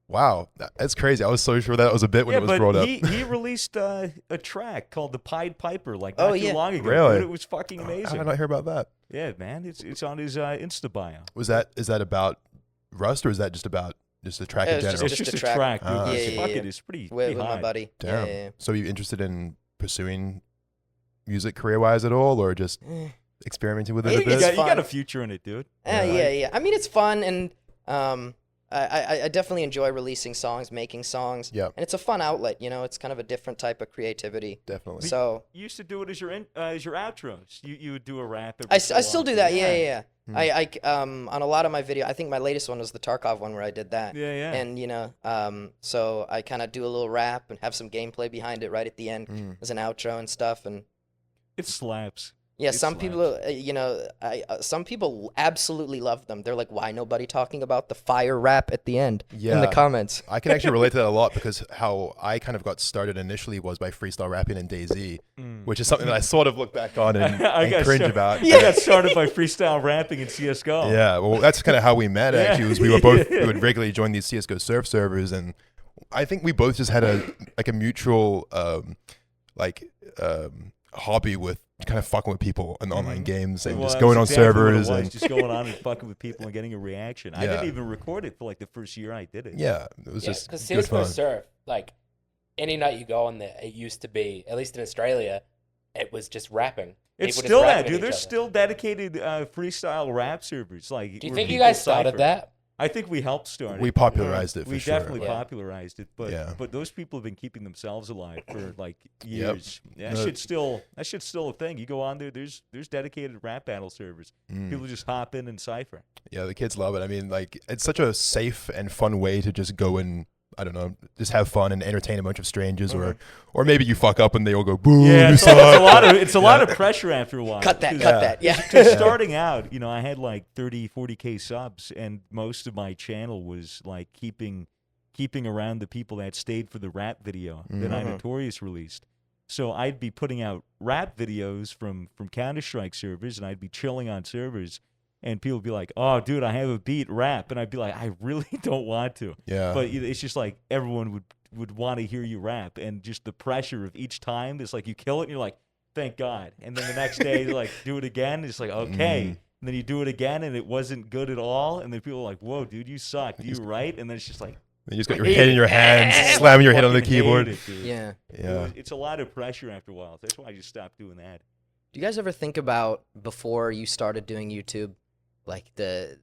Wow, that's crazy. I was so sure that was a bit when Yeah, it was but brought up. he released a track called "The Pied Piper" like Oh, not too yeah. long ago. Really? Dude, it was fucking How did I amazing. not hear about that? Yeah, man, it's on his Insta bio. Is that about Rust, or is that just about just the track Yeah, in it's general? It's just just a a track. track, dude. Ah, It's yeah, fucking, yeah. it's pretty With high. my buddy. Damn. Yeah. So are you interested in pursuing music career-wise at all, or just experimenting with it a It bit? is You got fun. a future in it, dude. Yeah. I mean, it's fun, and I definitely enjoy releasing songs, making songs. Yep. And it's a fun outlet, you know. It's kind of a different type of creativity. Definitely. So You used to do it as your outros. You would do a rap. I every so still do often. that. Yeah. I on a lot of my video, I think my latest one was the Tarkov one where I did that. Yeah. And you know, so I kind of do a little rap and have some gameplay behind it right at the end as an outro and stuff. And It slaps. yeah, It some slaps. people, you know, some people absolutely love them. They're like, why nobody talking about the fire rap at the end in the Yeah. comments? I can actually relate to that a lot because how I kind of got started initially was by freestyle rapping in DayZ, which is something that I sort of look back on and, and cringe about. I got started by freestyle rapping in CS:GO. Yeah, well, that's kind of how we met. Actually, was we would regularly join these CS:GO surf servers, and I think we both just had a mutual hobby with kind of fucking with people in online games and Well, just that's going on exactly what it servers was, and just going on and fucking with people and getting a reaction. I Yeah. didn't even record it for like the first year I did it. yeah, it was just because good CS:GO fun. Surf, like any night you go on there, it used to be, at least in Australia, it was just rapping. It's People just still that, rapping at dude. each There's other. still dedicated freestyle rap servers. Like, Do you where think you people guys started cipher. that? I think we helped start it. We popularized it for We sure. definitely Yeah. popularized it, but Yeah. but those people have been keeping themselves alive for like years. That No. shit's still a thing. You go on there, there's dedicated rap battle servers. People just hop in and cipher. Yeah, the kids love it. I mean, like, it's such a safe and fun way to just go and, I don't know, just have fun and entertain a bunch of strangers, or maybe you fuck up and they all go, boo, Yeah, you it's suck. a lot of pressure after a while. Cut that, 'Cause- cut that. Yeah. Because starting out, you know, I had like 40K subs, and most of my channel was like keeping around the people that stayed for the rap video that Inotorious released. So I'd be putting out rap videos from Counter-Strike servers, and I'd be chilling on servers, and people would be like, "Oh, dude, I have a beat rap," and I'd be like, "I really don't want to." Yeah. But it's just like everyone would want to hear you rap, and just the pressure of each time, it's like you kill it, and you're like, "Thank God," and then the next day, you're like, do it again. It's like, okay. And then you do it again, and it wasn't good at all. And then people are like, "Whoa, dude, you suck. Do you write?" And then it's just like, You just got your head in your hands, slamming your head on the fucking hate keyboard. it, dude. Yeah. Yeah. It's a lot of pressure after a while. That's why I just stopped doing that. Do you guys ever think about before you started doing YouTube, like the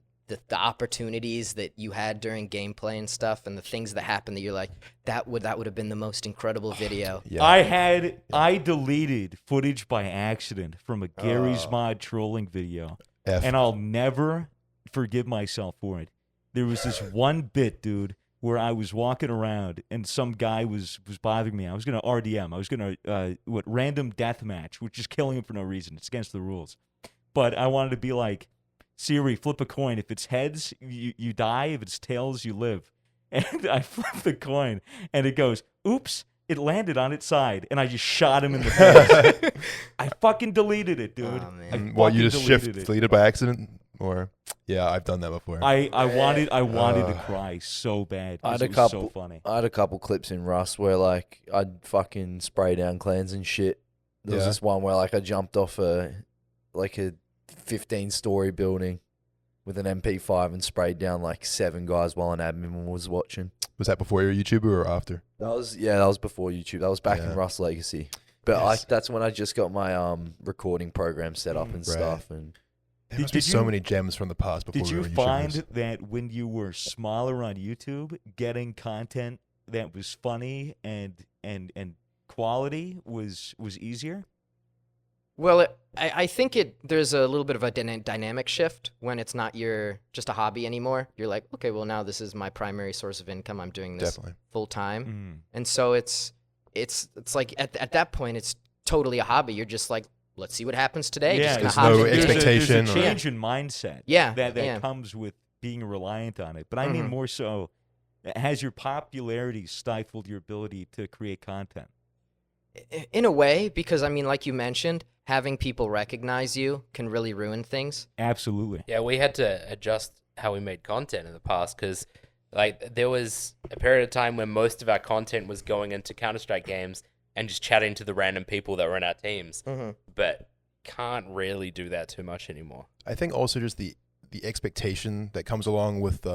opportunities that you had during gameplay and stuff, and the things that happened that you're like, that would have been the most incredible video? Yeah. I deleted footage by accident from a Gary's Mod trolling video. F. And I'll never forgive myself for it. There was this one bit, dude, where I was walking around and some guy was bothering me. I was going to RDM. I was going to, random deathmatch, which is killing him for no reason. It's against the rules. But I wanted to be like, Siri, flip a coin. If it's heads, you die. If it's tails, you live. And I flip the coin, and it goes, oops, it landed on its side. And I just shot him in the face. I fucking deleted it, dude. Oh, man. I Well, you fucking just deleted it. deleted by accident? Or, yeah, I've done that before. I wanted to cry so bad. I 'cause had a it was couple. so funny. I had a couple clips in Rust where like I'd fucking spray down clans and shit. There was Yeah. this one where like I jumped off a 15-story building with an MP5 and sprayed down like 7 guys while an admin was watching. Was that before you were a YouTuber or after? That was before YouTube. That was back in Yeah. Rust Legacy. But Yes. that's when I just got my recording program set up and Right. stuff. And There must be so many gems from the past before Did we you were find YouTubers. that when you were smaller on YouTube, getting content that was funny and quality was easier? Well, I think there's a little bit of a dynamic shift when it's not just a hobby anymore. You're like, okay, well now this is my primary source of income. I'm doing this Definitely. full time, Mm. and so it's like at that point it's totally a hobby. You're just like, let's see what happens today. Yeah, just there's gonna hop no in. there's expectation a or- change in mindset. Yeah, that yeah. comes with being reliant on it. But I mean Mhm. more so, has your popularity stifled your ability to create content? In a way, because I mean, like you mentioned, having people recognize you can really ruin things. Absolutely. Yeah, we had to adjust how we made content in the past because, like, there was a period of time when most of our content was going into Counter-Strike games and just chatting to the random people that were in our teams. Mhm. But can't really do that too much anymore. I think also just the expectation that comes along with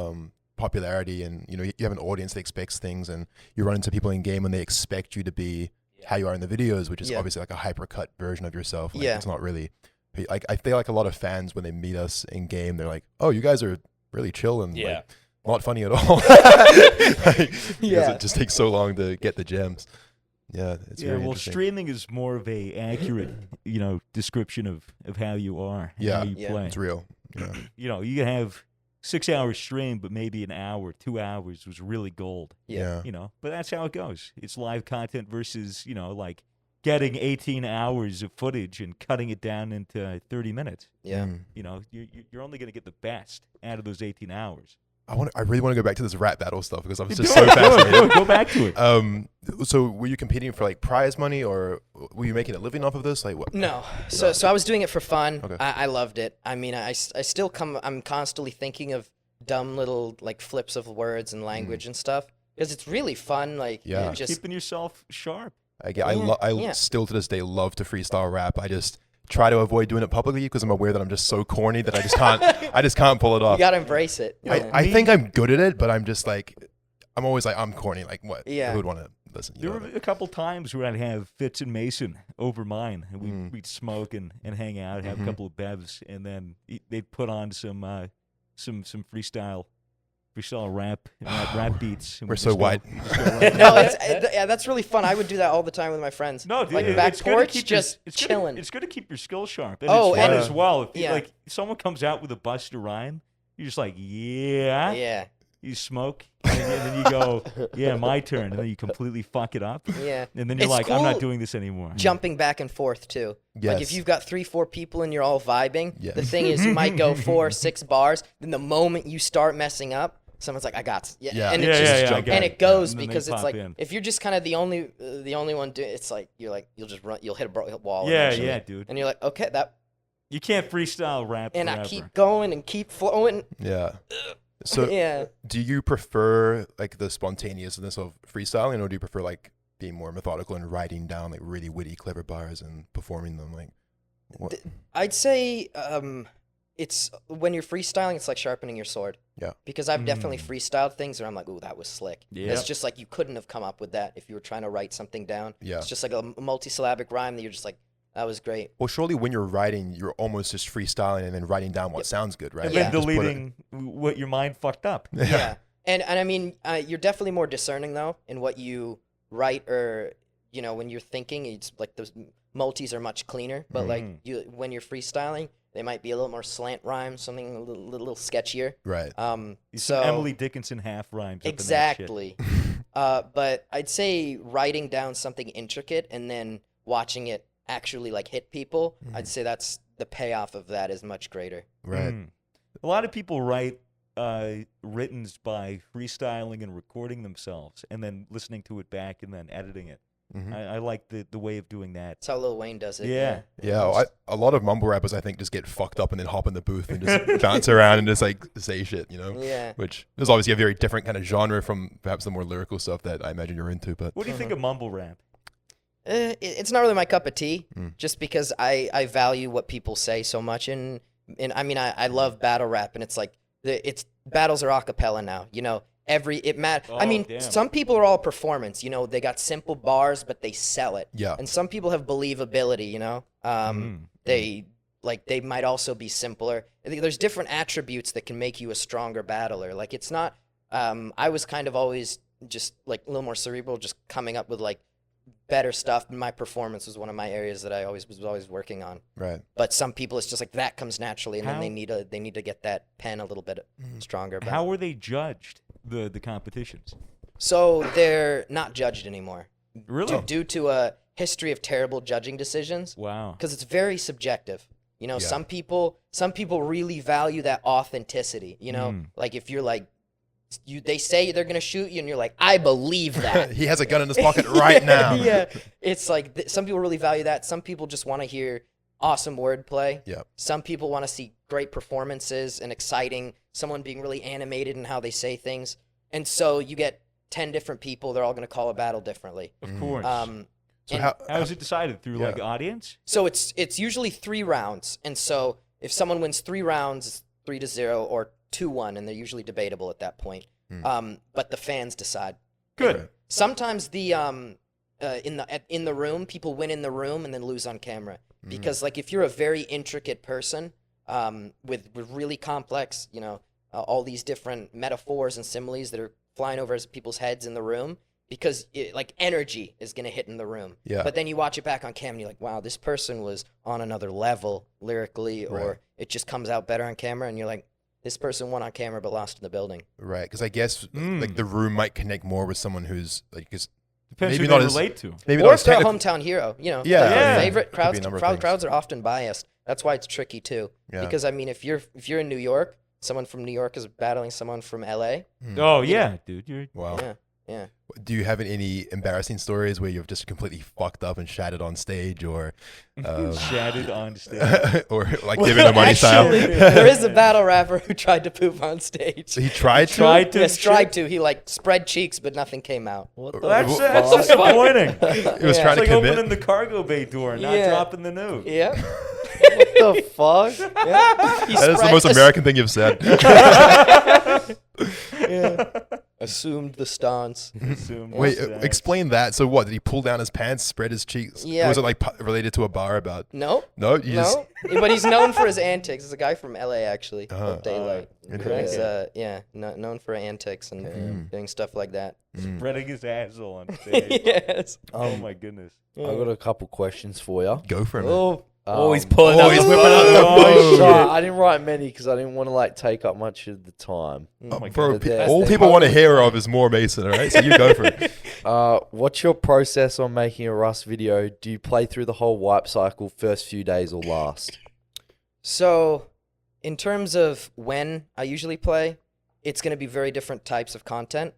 popularity, and you have an audience that expects things, and you run into people in game and they expect you to be how you are in the videos, which is Yeah. obviously like a hypercut version of yourself. Like, Yeah. it's not really like, I feel like a lot of fans when they meet us in game, they're like, "Oh, you guys are really chill and Yeah. like, not funny at all." Like, because Yeah. it just takes so long to get the gems. Yeah, it's Yeah, very well, interesting. streaming is more of a accurate, description of how you are and Yeah. how you Yeah. play. It's real. Yeah. You can have 6 hours stream, but maybe an hour, 2 hours was really gold. Yeah. But that's how it goes. It's live content versus, like getting 18 hours of footage and cutting it down into 30 minutes. Yeah. Mm. You're only going to get the best out of those 18 hours. I really want to go back to this rap battle stuff because I'm Do just it, so do it, fascinated. Go back to it. So were you competing for like prize money or were you making a living off of this? Like what? No. So I was doing it for fun. Okay. I loved it. I mean, I still I'm constantly thinking of dumb little like flips of words and language and stuff because it's really fun. Like, Yeah. it just Keeping yourself sharp. I still to this day love to freestyle rap. I just try to avoid doing it publicly because I'm aware that I'm just so corny that I just can't pull it you off. gotta embrace it. I think I'm good at it, but I'm just like, I'm always like, I'm corny. Like what? Yeah. Who would want to listen? You There know were what I a couple times where I'd have Fitz and Mason over mine, and we'd smoke and hang out, have a couple of bevs, and then they'd put on some freestyle rap beats. And We're we'd so just go- white. just go right No, yeah, that's really fun. I would do that all the time with my friends. No, dude, like back it's good to porch, keep your- just chilling. It's good to keep your skills sharp. And Oh, it's fun and- as well. If you, yeah. like someone comes out with a Buster rhyme, you're just like, yeah. Yeah, You smoke, and then you go, yeah, my turn, and then you completely fuck it up, yeah. and then you're It's like, I'm not cool doing this anymore. Jumping back and forth too. Like Yes. if you've got 3-4 people and you're all vibing, Yes. the thing is you might go 4-6 bars. Then the moment you start messing up, someone's like, "I got Yeah. and Yeah, it just yeah, I jump got and it. it goes And then they because it's pop like in. if you're just kind of the only one doing, it's like you'll just run, you'll hit a wall. Yeah, eventually. yeah, dude. And you're like, okay, that, You can't freestyle rap and forever. I keep going and keep flowing. Yeah. So Yeah. do you prefer like the spontaneousness of freestyling, or do you prefer like being more methodical and writing down like really witty, clever bars and performing them? Like, what? I'd say it's when you're freestyling, it's like sharpening your sword. Yeah. Because I've definitely freestyled things where I'm like, ooh, that was slick. Yeah. It's just like you couldn't have come up with that if you were trying to write something down. Yeah. It's just like a multisyllabic rhyme that you're just like, that was great. Well, surely when you're writing, you're almost just freestyling and then writing down what sounds good, right? and Yeah. then Just put it- deleting what your mind fucked up. Yeah. And I mean, you're definitely more discerning though in what you write, or when you're thinking, it's like those multis are much cleaner. But like when you're freestyling, they might be a little more slant rhyme, something a little sketchier. Right. So Emily Dickinson half rhymes. up in that shit. exactly. But I'd say writing down something intricate and then watching it actually like hit people, I'd say that's the payoff of that is much greater. Right. A lot of people write writtens by freestyling and recording themselves, and then listening to it back and then editing it. Mhm. I like the way of doing that. That's how Lil Wayne does it. Yeah. Yeah, a lot of mumble rappers I think just get fucked up and then hop in the booth and just bounce around and just like say shit, Yeah. Which is obviously a very different kind of genre from perhaps the more lyrical stuff that I imagine you're into. But What do you think of mumble rap? It's not really my cup of tea, Mm. just because I value what people say so much, and I mean I love battle rap, and it's like it's battles are a cappella now. I mean, damn. some people are all performance. They got simple bars, but they sell it. yeah, And some people have believability. They might also be simpler. I think there's different attributes that can make you a stronger battler. Like it's not. I was kind of always just like a little more cerebral, just coming up with like better stuff. My performance was one of my areas that I was always working on. right. But some people, it's just like that comes naturally, and How- then they need to get that pen a little bit stronger. But- How were they judged, the competitions? So they're not judged anymore. Really? Due to a history of terrible judging decisions, Wow. because it's very subjective. Some people really value that authenticity. Like if you're like, they say they're gonna shoot you, and you're like, I believe that. He has a gun in his pocket right now. Yeah, it's like some people really value that. Some people just want to hear awesome wordplay. Yeah. Some people want to see great performances and exciting, someone being really animated in how they say things. And so you get 10 different people, they're all going to call a battle differently. Of course. So And- How is it decided? Through like Yeah. audience? So it's usually 3 rounds. And so if someone wins 3 rounds, it's 3-0 or 2-1, and they're usually debatable at that point. But the fans decide. Good. Sometimes in the room. People win in the room and then lose on camera. Because like if you're a very intricate person with really complex, all these different metaphors and similes that are flying over people's heads in the room, because like energy is gonna hit in the room. Yeah. But then you watch it back on camera, and you're like, wow, this person was on another level lyrically, or Right. it just comes out better on camera, and you're like, this person won on camera but lost in the building. Right, because I guess like the room might connect more with someone who's like, because Depends maybe who they not as relate to. maybe Or not if as they're a technical. hometown hero, Yeah. like Yeah. your favorite Could be crowds. a number of things. Crowds are often biased. That's why it's tricky too. Yeah. Because I mean, if you're in New York, someone from New York is battling someone from LA. Oh yeah, dude. You're Wow. Yeah. Do you have any embarrassing stories where you've just completely fucked up and shattered on stage, or shattered on stage. or like giving the money style? Actually, there is a battle rapper who tried to poop on stage. He tried to. Tried to. Yes, tried to. He like spread cheeks, but nothing came out. What the That's fuck? disappointing. He was Yeah. trying It's to like commit. opening the cargo bay door, not Yeah. dropping the nuke. Yeah. What the fuck? He That is the spread- most American thing you've said. Assumed the stance. Assume Wait, that's explain that. So what? Did he pull down his pants, spread his cheeks? Yeah. Was it like related to a bar about? Nope. No, you just. No, but he's known for his antics. He's a guy from LA, actually, Uh-huh. called Daylight. Okay. He's known for antics and doing stuff like that. spreading his asshole on stage. Yes. Oh my goodness. I got a couple questions for you. Go for it. Oh, Always pulling Oh, out he's the whipping out the phone. phone. I didn't write many because I didn't want to like take up much of the time. Oh, my bro, God. Yeah. all That's people the want to most- hear of is more Mason, all right? So you go for it. What's your process on making a Rust video? Do you play through the whole wipe cycle first few days or last? so in terms of when I usually play, it's going to be very different types of content.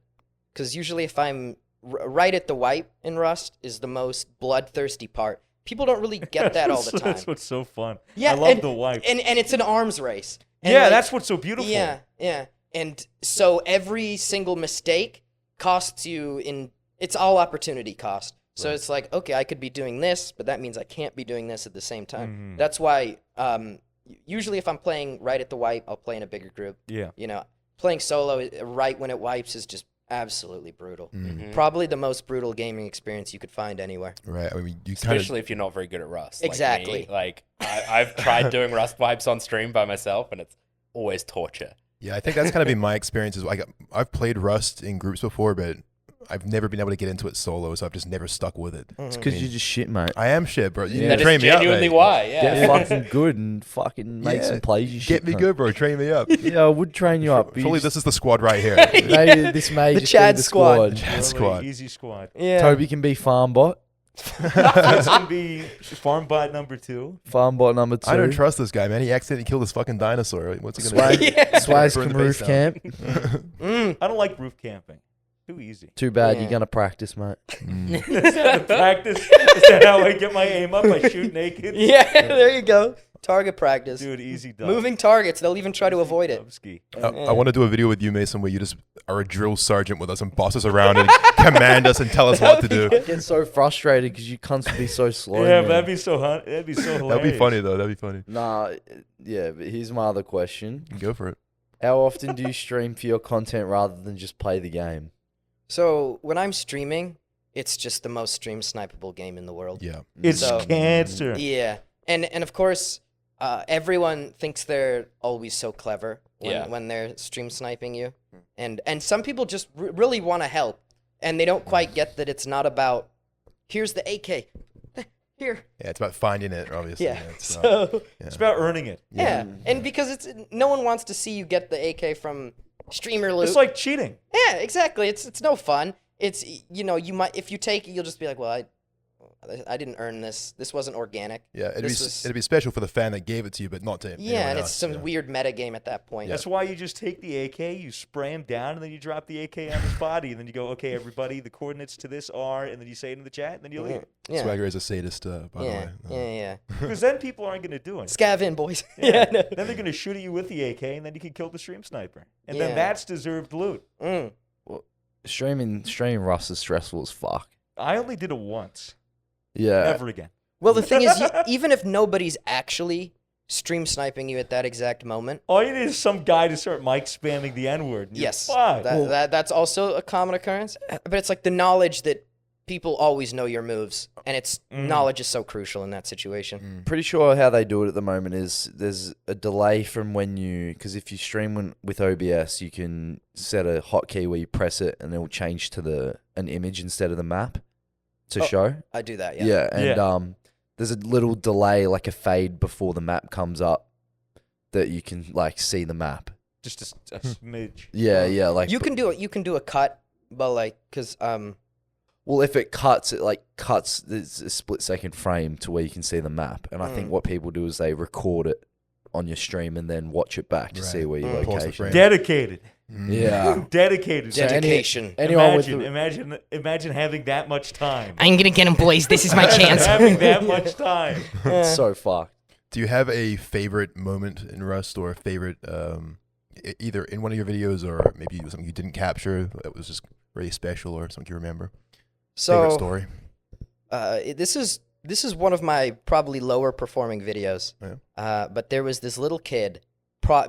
Because usually if I'm right at the wipe in Rust is the most bloodthirsty part. People don't really get that all the time. That's what's so fun. Yeah, I love and- the wipe. And it's an arms race. And Yeah, like, that's what's so beautiful. Yeah. And so every single mistake costs you it's all opportunity cost. So it's like, okay, I could be doing this, but that means I can't be doing this at the same time. Mhm. That's why usually if I'm playing right at the wipe, I'll play in a bigger group. Yeah. Playing solo right when it wipes is just absolutely brutal. Mm. Probably the most brutal gaming experience you could find anywhere. Right. I mean, you kind of. Especially if you're not very good at Rust. like me. Exactly. Like I've tried doing Rust wipes on stream by myself, and it's always torture. Yeah, I think that's kind of been my experience. I've played Rust in groups before, but I've never been able to get into it solo, so I've just never stuck with it. It's because you're just shit, mate. I am shit, bro. You Yeah. need to That train is me up, genuinely mate. why. Yeah. Get fucking good and fucking make Yeah. some plays. You Get shit, me cunt. good, bro. Train me up. Yeah, I would train you up. but you Surely just- this is the squad right here. maybe this may The just Chad be the squad. Chad Really squad. Easy squad. Yeah. Toby can be farm bot. That's going to be farm bot number 2. Farm bot number 2. I don't trust this guy, man. He accidentally killed his fucking dinosaur. What's he gonna Swag, do? Yeah. Swags Burn can the roof base down. camp. I don't like roof camping. Too easy. Too bad Yeah. you're gonna practice, mate. Is that practice? Is that how I get my aim up? I shoot naked? Yeah, there you go. Target practice. Dude, easy dub. Moving targets, they'll even try to avoid it. Dubski. I want to do a video with you, Mason, where you just are a drill sergeant with us and boss us around and command us and tell us what to do. I get so frustrated because you cunts would be so slow. Yeah, man. but that'd be so hilarious. That'd be funny, though. That'd be funny. Nah, yeah, but here's my other question. Go for it. How often do you stream for your content rather than just play the game? So when I'm streaming, it's just the most stream snipable game in the world. Yeah. It's So- cancer. Yeah, and of course, everyone thinks they're always so clever when they're stream sniping you, and some people just really want to help, and they don't quite get that it's not about here's the AK, here. Yeah, it's about finding it, obviously. Yeah. It's, So It's about earning it. yeah, and because no one wants to see you get the AK from streamer loot. It's like cheating. Yeah, exactly. It's no fun. It's you might if you take it, you'll just be like, well, I didn't earn this. This wasn't organic. yeah, it'd This was- be special for the fan that gave it to you, but not to Yeah, anyone and it's else, some yeah. weird meta game at that point. That's why you just take the AK, you spray him down, and then you drop the AK on his body, and then you go, okay, everybody, the coordinates to this are, and then you say it in the chat, and then you leave. Yeah. Swagger is a sadist, by the Yeah, way. yeah. Because then people aren't going to do it. Scav in, boys. Yeah. no. Then they're going to shoot at you with the AK, and then you can kill the stream sniper. And Yeah. then that's deserved loot. Mm. Streaming Rust is stressful as fuck. I only did it once. Yeah. Never again. Well, the thing is, even if nobody's actually stream sniping you at that exact moment, All you need is some guy to start mic spamming the N-word. and you're yes, fine. that's also a common occurrence. But it's like the knowledge that people always know your moves, and it's knowledge is so crucial in that situation. Pretty sure how they do it at the moment is there's a delay from when because if you stream with OBS, you can set a hotkey where you press it and it will change to an image instead of the map to show. I do that, yeah. Yeah, and there's a little delay, like a fade before the map comes up, that you can like see the map. Just a smidge. Yeah, like You can do a cut, but like because well, if it cuts, there's a split-second frame to where you can see the map. And I think what people do is they record it on your stream and then watch it back to see where your Pause the location frame. is. Dedicated. Yeah. Dedicated. dedication. Anyone with Imagine having that much time. I'm gonna get him, boys. This is my chance. Having that much time. It's so fucked. Do you have a favorite moment in Rust or a favorite, either in one of your videos or maybe something you didn't capture that was just really special or something you remember? Favorite So story? this is one of my probably lower performing videos. Yeah. But there was this little kid,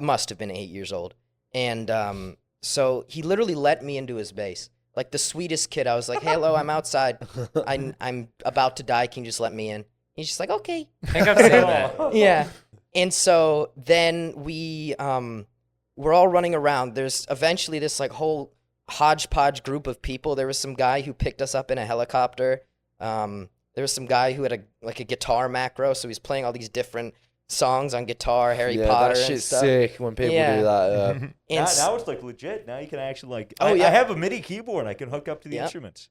must have been 8 years old, and so he literally let me into his base. Like the sweetest kid. I was like, hey, "Hello, I'm outside. I'm about to die. Can you just let me in?" He's just like, "Okay." I think I've seen that. Yeah. And so then we're all running around. There's eventually this like whole hodgepodge group of people. There was some guy who picked us up in a helicopter. There was some guy who had a guitar macro, so he's playing all these different songs on guitar, Harry Potter that and shit's stuff. sick when people do that. And Now it's like legit. Now you can actually like. Oh, I yeah. have a MIDI keyboard I can hook up to the Yep. instruments.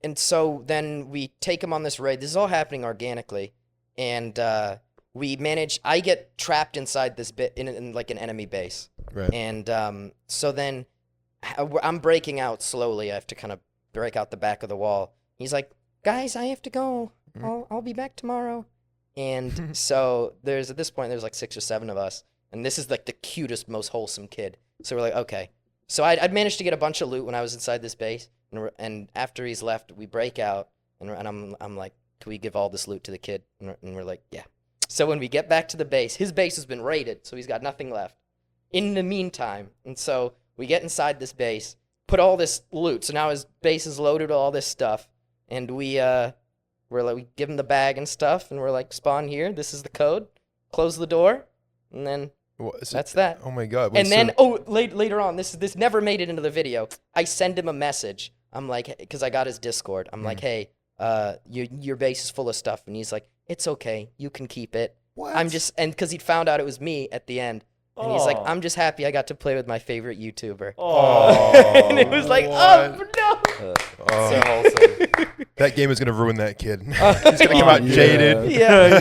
And so then we take him on this raid. This is all happening organically, and we manage. I get trapped inside this bit in like an enemy base, Right. and so then I'm breaking out slowly. I have to kind of break out the back of the wall. He's like, "Guys, I have to go. I'll be back tomorrow." And so at this point there's like 6 or 7 of us, and this is like the cutest, most wholesome kid. So we're like, okay. So I'd managed to get a bunch of loot when I was inside this base, and after he's left, we break out, and I'm like, "Can we give all this loot to the kid?" And we're like, "Yeah." So when we get back to the base, his base has been raided, so he's got nothing left. In the meantime, and so we get inside this base, put all this loot. So now his base is loaded with all this stuff, and we give him the bag and stuff, and we're like, "Spawn here. This is the code. Close the door," and then that's that. Oh my god! Wait, And then, later on, this never made it into the video. I send him a message. I'm like, because I got his Discord. I'm like, "Hey, your base is full of stuff," and he's like, "It's okay, you can keep it." What? And because he'd found out it was me at the end, and he's like, "I'm just happy I got to play with my favorite YouTuber." Oh. And it was like, "Oh no!" So wholesome. that game is gonna ruin that kid. He's gonna come out jaded. Yeah.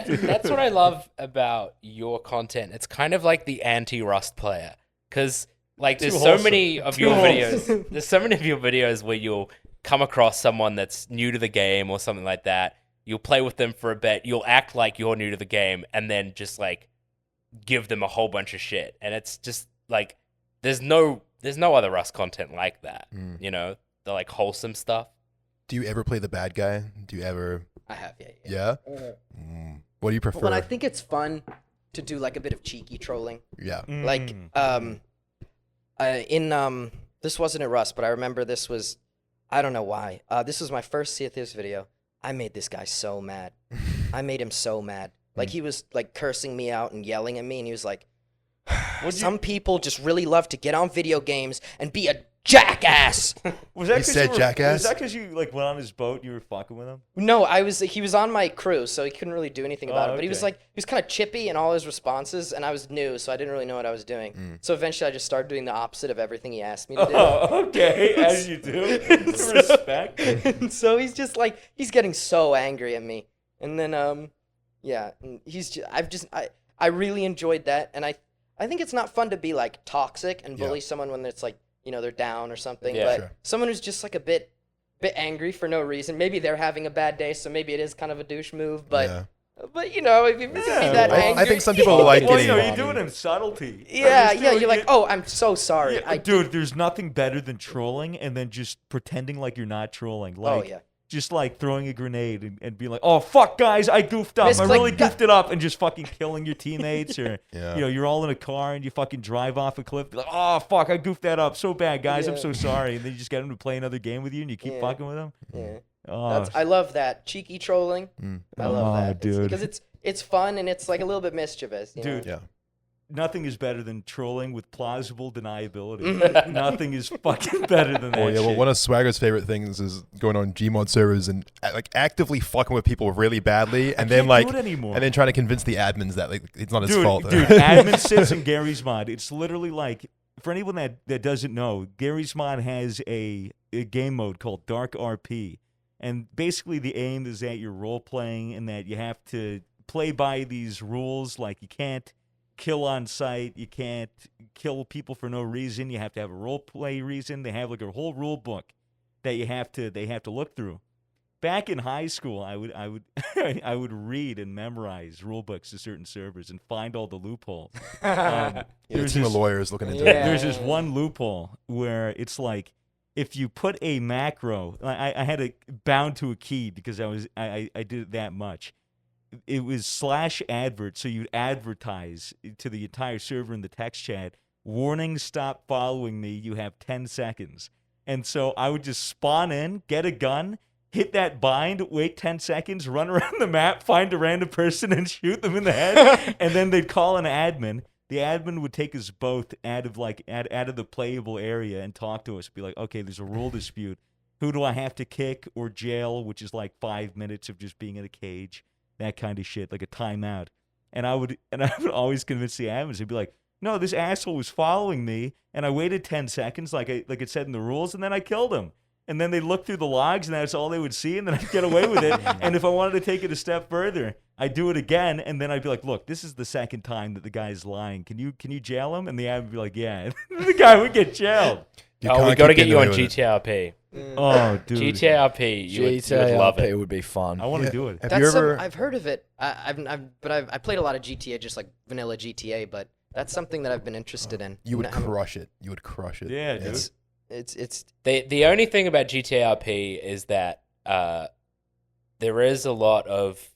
That's what I love about your content. It's kind of like the anti-Rust player, because like there's so many of your videos. There's so many of your videos where you'll come across someone that's new to the game or something like that. You'll play with them for a bit. You'll act like you're new to the game, and then just like give them a whole bunch of shit. And it's just like there's no other Rust content like that. You know, the like wholesome stuff. Do you ever play the bad guy? Do you ever? I have, yeah. Yeah. What do you prefer? When I think it's fun to do like a bit of cheeky trolling. Yeah. Like this wasn't at Rust, but I remember this was, I don't know why. This was my first Theus video. I made this guy so mad. I made him so mad. Like he was like cursing me out and yelling at me, and he was like, "Some people just really love to get on video games and be a jackass." Was that He said jackass? Was that because you like went on his boat and you were fucking with him? No, he was on my crew, so he couldn't really do anything about it. But he was okay. kind of chippy in all his responses, and I was new, so I didn't really know what I was doing. So eventually I just started doing the opposite of everything he asked me to do. Oh, okay, as you do. Respect. And so he's just like, he's getting so angry at me. And then, yeah, and I really enjoyed that. And I think it's not fun to be like toxic and bully someone when it's like, you know, they're down or something. Yeah. But Sure. someone who's just like a bit angry for no reason. Maybe they're having a bad day, so maybe it is kind of a douche move. But Yeah. but you know, if you're gonna be that angry, I think some people like Well, getting. you know, you do it in subtlety. yeah, You're yeah. doing You're like, it- "Oh, I'm so sorry." Yeah, dude, there's nothing better than trolling and then just pretending like you're not trolling. Like, yeah. just like throwing a grenade and being like, "Oh fuck, guys, I goofed up. I really goofed it up," and just fucking killing your teammates, or you're all in a car and you fucking drive off a cliff. Like, "Oh fuck, I goofed that up so bad, guys. I'm so sorry." And then you just get them to play another game with you, and you keep fucking with them. Yeah. Oh, I love that cheeky trolling. I love that, dude. because it's fun and it's like a little bit mischievous. You Dude, know? nothing is better than trolling with plausible deniability. Nothing is fucking better than that. Oh yeah, well, shit. one of Swagger's favorite things is going on Gmod servers and like actively fucking with people really badly, and then can't do it anymore. and then trying to convince the admins that like it's not his fault. Dude, admin sits in Gary's mod. It's literally like, for anyone that doesn't know, Gary's mod has a game mode called Dark RP, and basically the aim is that you're role playing and that you have to play by these rules, like you can't kill on sight, you can't kill people for no reason, you have to have a role play reason. They have like a whole rule book that they have to look through. Back in high school, I would I would read and memorize rule books to certain servers and find all the loopholes. There's a team of lawyers looking into it. There's this one loophole where it's like, if you put a macro, I had it bound to a key because I did it that much. It was /advert, so you'd advertise to the entire server in the text chat, "Warning, stop following me, you have 10 seconds. And so I would just spawn in, get a gun, hit that bind, wait 10 seconds, run around the map, find a random person and shoot them in the head, and then they'd call an admin. The admin would take us both out of the playable area and talk to us, be like, "Okay, there's a rule dispute. Who do I have to kick or jail?" Which is like 5 minutes of just being in a cage. That kind of shit, like a timeout. And I would always convince the admins. They'd be like, "No, this asshole was following me, and I waited 10 seconds, like it said in the rules, and then I killed him." And then they'd look through the logs, and that's all they would see, and then I'd get away with it. And if I wanted to take it a step further, I'd do it again, and then I'd be like, "Look, this is the second time that the guy's lying. Can you jail him?" And the admin would be like, "Yeah." And the guy would get jailed. We got to get you on GTRP. Oh, dude. GTRP, you would love it. It would be fun. I want to do it. Have you ever? I've heard of it. I played a lot of GTA, just like vanilla GTA, but that's something that I've been interested in. You would crush it. You would crush it. Yeah, dude. It's The only thing about GTRP is that there is a lot of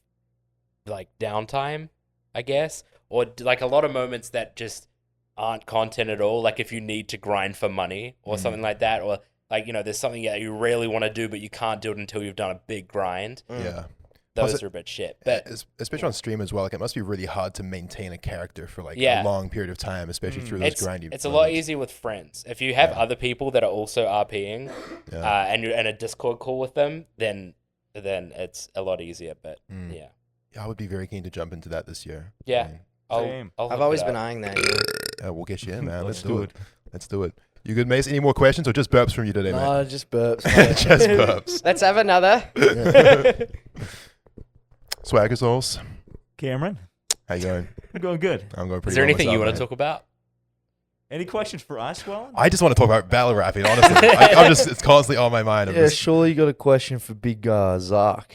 like downtime, I guess, or like a lot of moments that just aren't content at all. Like if you need to grind for money or something like that, or like, you know, there's something that you really want to do, but you can't do it until you've done a big grind. Yeah. Those are a bit shit. But especially on stream as well, like it must be really hard to maintain a character for like a long period of time, especially through those grindy. It's a lot easier with friends. If you have other people that are also RPing, and you're in a Discord call with them, then it's a lot easier. But yeah, I would be very keen to jump into that this year. Yeah, Same. I've always been eyeing that. We'll get you in, man. Let's do it. Let's do it. You good, Mace? Any more questions or just burps from you today, man? No, just burps. Just burps. Let's have another. SwaggerSouls, Cameron, how you going? I'm going good. I'm going pretty Is there well anything myself, you want man. to talk about? Any questions for us, Welyn? I just want to talk about battle rapping, honestly. It's constantly on my mind. Yeah, surely you got a question for Big Zuck.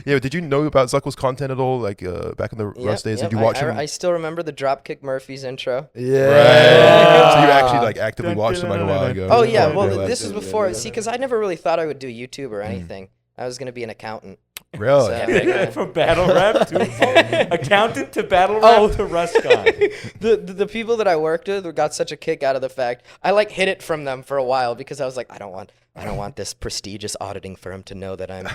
Yeah, did you know about Zuckles' content at all? Like back in the Rust days, did you watch him? I still remember the Dropkick Murphys intro. Yeah. Right. So you actually like actively watched him like a while ago. Oh yeah, I well realized this is it. before. See, because I never really thought I would do YouTube or anything. I was gonna be an accountant. Really? So, From battle rap to accountant to battle rap to Rust guy. the people that I worked with got such a kick out of the fact I like hid it from them for a while because I was like, I don't want this prestigious auditing firm to know that I'm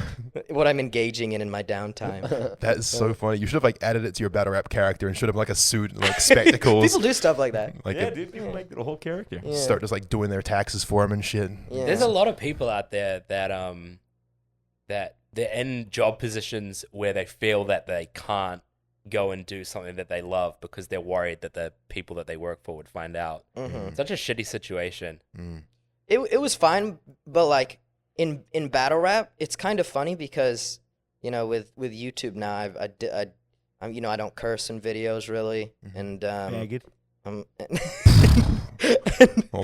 what I'm engaging in my downtime. That is so funny. You should have like added it to your battle rap character and should have like a suit and like spectacles. People do stuff like that. Like Yeah, dude, people make the whole character. Yeah. start just like doing their taxes for him and shit. Yeah. There's a lot of people out there that they're in job positions where they feel that they can't go and do something that they love because they're worried that the people that they work for would find out. Such a shitty situation. It was fine, but like in battle rap, it's kind of funny because you know with YouTube now I'm you know I don't curse in videos really and Maggot. Well,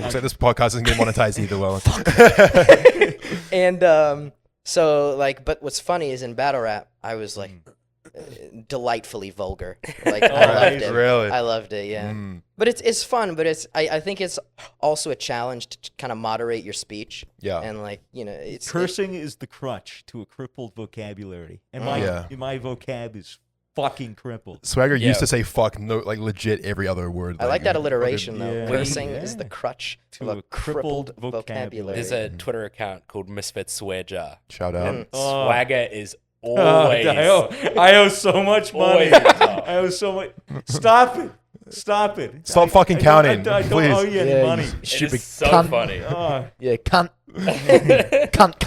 looks like this podcast isn't getting monetized either. Well, and so like, but what's funny is in battle rap, I was like, delightfully vulgar. Like I loved it. Really? I loved it. Yeah. Mm. But it's fun. But I think it's also a challenge to kind of moderate your speech. Yeah. And like it's Cursing is the crutch to a crippled vocabulary, and my Yeah. my vocab is fucking crippled. Swagger Yeah. used to say fuck like legit every other word. I like that alliteration though. Yeah. Cursing Yeah. is the crutch To of a a crippled crippled vocabulary. vocabulary. There's a Twitter account called Misfits Swearjar. Shout out. Mm. Oh. Swagger is Oh, always. I owe so much money. Always on top. I owe so much. Stop it. Stop it. Stop fucking counting, I don't please. owe you any Yeah, money. It Stupid is so cunt. funny. Oh. Yeah, cunt. cunt.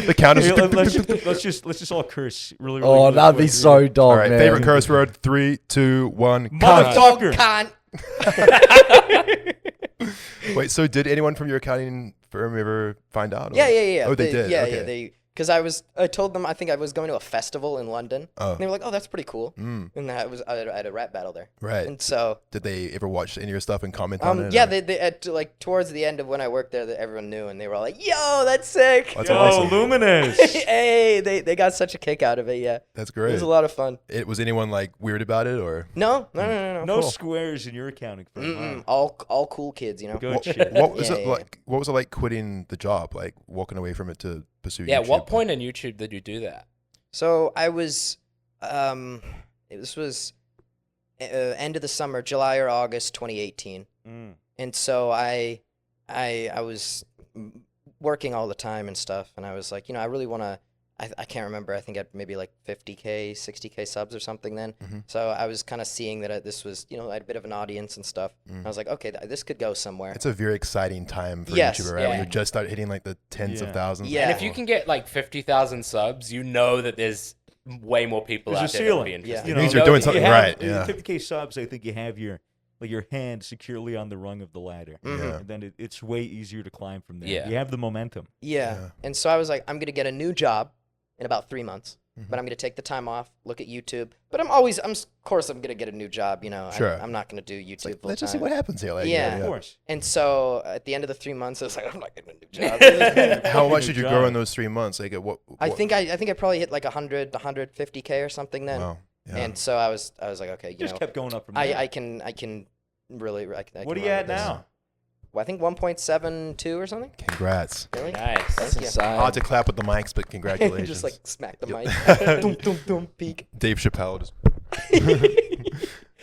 The count is. Hey, let's just all curse really. Oh, quick. that'd be so dumb, All right, man. favorite curse word. 3, 2, 1. Cunt. Motherfucker. Can't. Wait, so did anyone from your accounting firm ever find out? or- Yeah. Oh, they did. Yeah, Okay. because I told them I think I was going to a festival in London. Oh. And they were like, "Oh, that's pretty cool." Mm, And I had a rap battle there. right. And so Did they ever watch any of your stuff and comment on it? yeah, or- they like towards the end of when I worked there, that everyone knew, and they were all like, "Yo, that's sick." That's Yo, awesome. Luminous. Hey, they got such a kick out of it. Yeah, That's it great. was a lot of fun. Was anyone like weird about it or? No. No Cool. squares in your accounting firm. Mm-mm. Huh? All cool kids, Good What, shit. what was Yeah, it yeah, like? What was it like quitting the job? Like walking away from it to pursue? Yeah, YouTube? what point in YouTube did you do that? So I was, this was end of the summer, July or August 2018, Mm. and so I was working all the time and stuff, and I was like, I really want to. I can't remember. I think I had maybe like 50K, 60K subs or something then. Mhm. So I was kind of seeing that this was, I had a bit of an audience and stuff. Mm. I was like, okay, this could go somewhere. It's a very exciting time for Yes, YouTuber, right? When yeah. you just start hitting like the tens of Yeah. thousands. Yeah. And if you can get like 50,000 subs, you know that there's way more people There's out a there that would be ceiling. interested. Yeah. It means You you're know doing that something you- right. Yeah. 50K subs, I think you have your hand securely on the rung of the ladder. Mhm. Yeah. And then it's way easier to climb from there. Yeah. You have the momentum. Yeah. Yeah. And so I was like, I'm going to get a new job in about 3 months, Mhm. but I'm going to take the time off, look at YouTube. But of course, I'm going to get a new job. Sure. I'm not going to do YouTube It's like, full let's just see time. what happens here. Like, Yeah. Of course. And so at the end of the 3 months, I was like, I'm not getting a new job. How much New did you job. grow in those 3 months? Like, at what? I think I probably hit like 100, 150K or something then. Wow. Yeah. And so I was like, okay, you Just know, kept going up from there. I can really. I can What are run you with at this. now? Well, I think 1.72 or something. Congrats. Really? Nice. Thank you. insane. Hard to clap with the mics, but congratulations. Just like smack the mic. Yeah. Dum, dum, dum, peek. Dave Chappelle. Just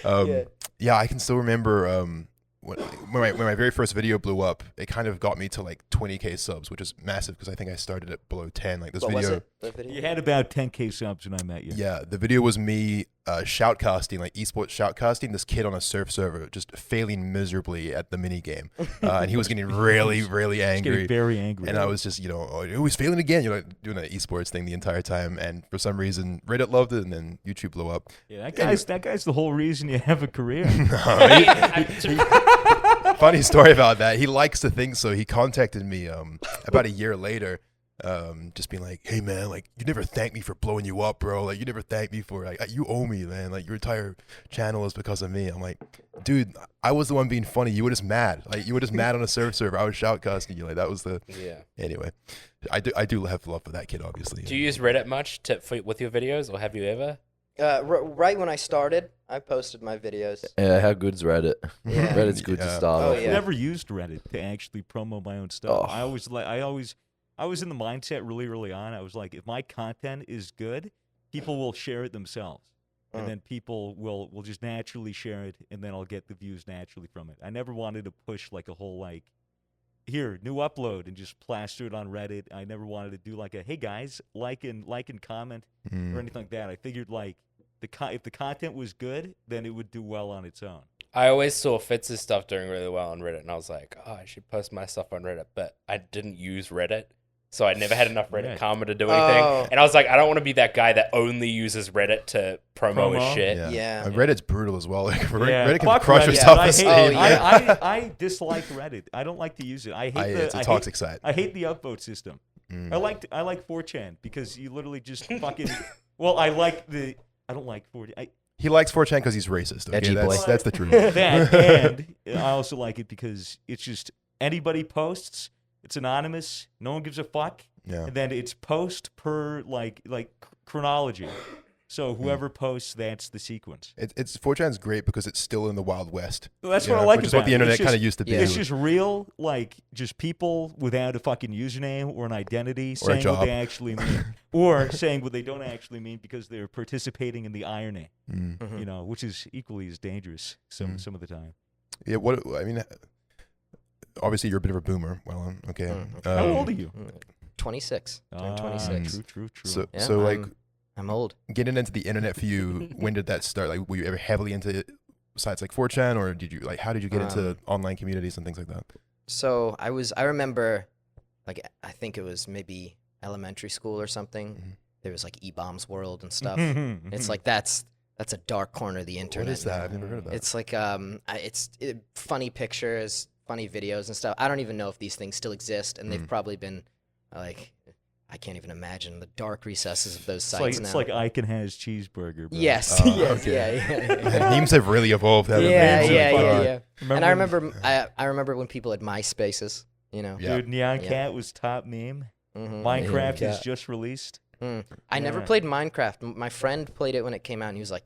Yeah. yeah, I can still remember when my very first video blew up. It kind of got me to like 20K subs, which is massive because I think I started at below 10. Like this What was video. it? The video? You had about 10K subs when I met you. Yeah, the video was me shoutcasting, like esports shoutcasting, this kid on a surf server just failing miserably at the mini game, and he was getting really, really Just angry. getting very angry. And I was just, oh, he's failing again. You're like doing an esports thing the entire time, and for some reason, Reddit loved it, and then YouTube blew up. Yeah, that guy's the whole reason you have a career. Funny story about that. He likes to think so. He contacted me about a year later, just being like, "Hey man, like you never thanked me for blowing you up, bro. Like you never thanked me for like you owe me, man. Like your entire channel is because of me." I'm like, dude, I was the one being funny. You were just mad. Like you were just mad on a surf server. I was shoutcasting you. Like that was the Yeah. anyway. I do have love for that kid, obviously. Do you use Reddit much with your videos, or have you ever? Right when I started, I posted my videos. Yeah, how good's Reddit? Yeah. Reddit's good to Yeah. start Oh, off I yeah. with. never used Reddit to actually promo my own stuff. Oh. I was in the mindset really early on. I was like, if my content is good, people will share it themselves. And Mm. then people will just naturally share it, and then I'll get the views naturally from it. I never wanted to push like a whole like, here, new upload, and just plaster it on Reddit. I never wanted to do like a, hey guys, like and comment Mm. or anything like that. I figured like if the content was good, then it would do well on its own. I always saw Fitz's stuff doing really well on Reddit, and I was like, oh, I should post my stuff on Reddit, but I didn't use Reddit. So I never had enough Reddit Right. karma to do anything. Oh. And I was like, I don't want to be that guy that only uses Reddit to promo his Promo? shit. Yeah. And Reddit's brutal as well. Like, Yeah, Reddit can fuck crush your Reddit. self I hate esteem. Oh, it. yeah. I dislike Reddit. I don't like to use it. I hate It's a I toxic hate, site. I hate the upvote system. Mm. I like 4chan because you literally just fucking. Well, I don't like 4chan. He likes 4chan because he's racist. Okay? Edgy boy. That's the truth. That and I also like it because it's just anybody posts. It's anonymous. No one gives a fuck. Yeah. and then it's post per like chronology. So whoever posts, that's the sequence. It's 4chan's great because it's still in the Wild West. Well, that's you what I know, like which is about what the it. internet It's just- kind of used to be. It's just real, like just people without a fucking username or an identity Or a saying what job. they actually mean, or saying what they don't actually mean because they're participating in the irony. Mm. You know, which is equally as dangerous some of the time. Yeah, what I mean, obviously you're a bit of a boomer. Well, okay. How old are you? 26. Turned Ah, 26. True. So, Yeah, so like I'm old. getting into the internet for you, when did that start? Like, were you ever heavily into sites like 4chan, or did you like how did you get into online communities and things like that? So I remember, like, I think it was maybe elementary school or something. Mhm. There was like E-Bombs World and stuff. It's like that's a dark corner of the internet. What is that? now. I've never heard of that. It's like funny pictures, funny videos and stuff. I don't even know if these things still exist, and they've probably been like, I can't even imagine the dark recesses of those sites now. It's like Icon has cheeseburger. Bro. Yes, yes, okay. yeah. Memes have really evolved, haven't Yeah, they? yeah. And I when- remember, I remember when people had MySpaces. You know, Yeah. Dude, Neon Yeah. Cat was top meme. Mhm. Minecraft is Cat. just released. I never Yeah. played Minecraft. My friend played it when it came out, and he was like,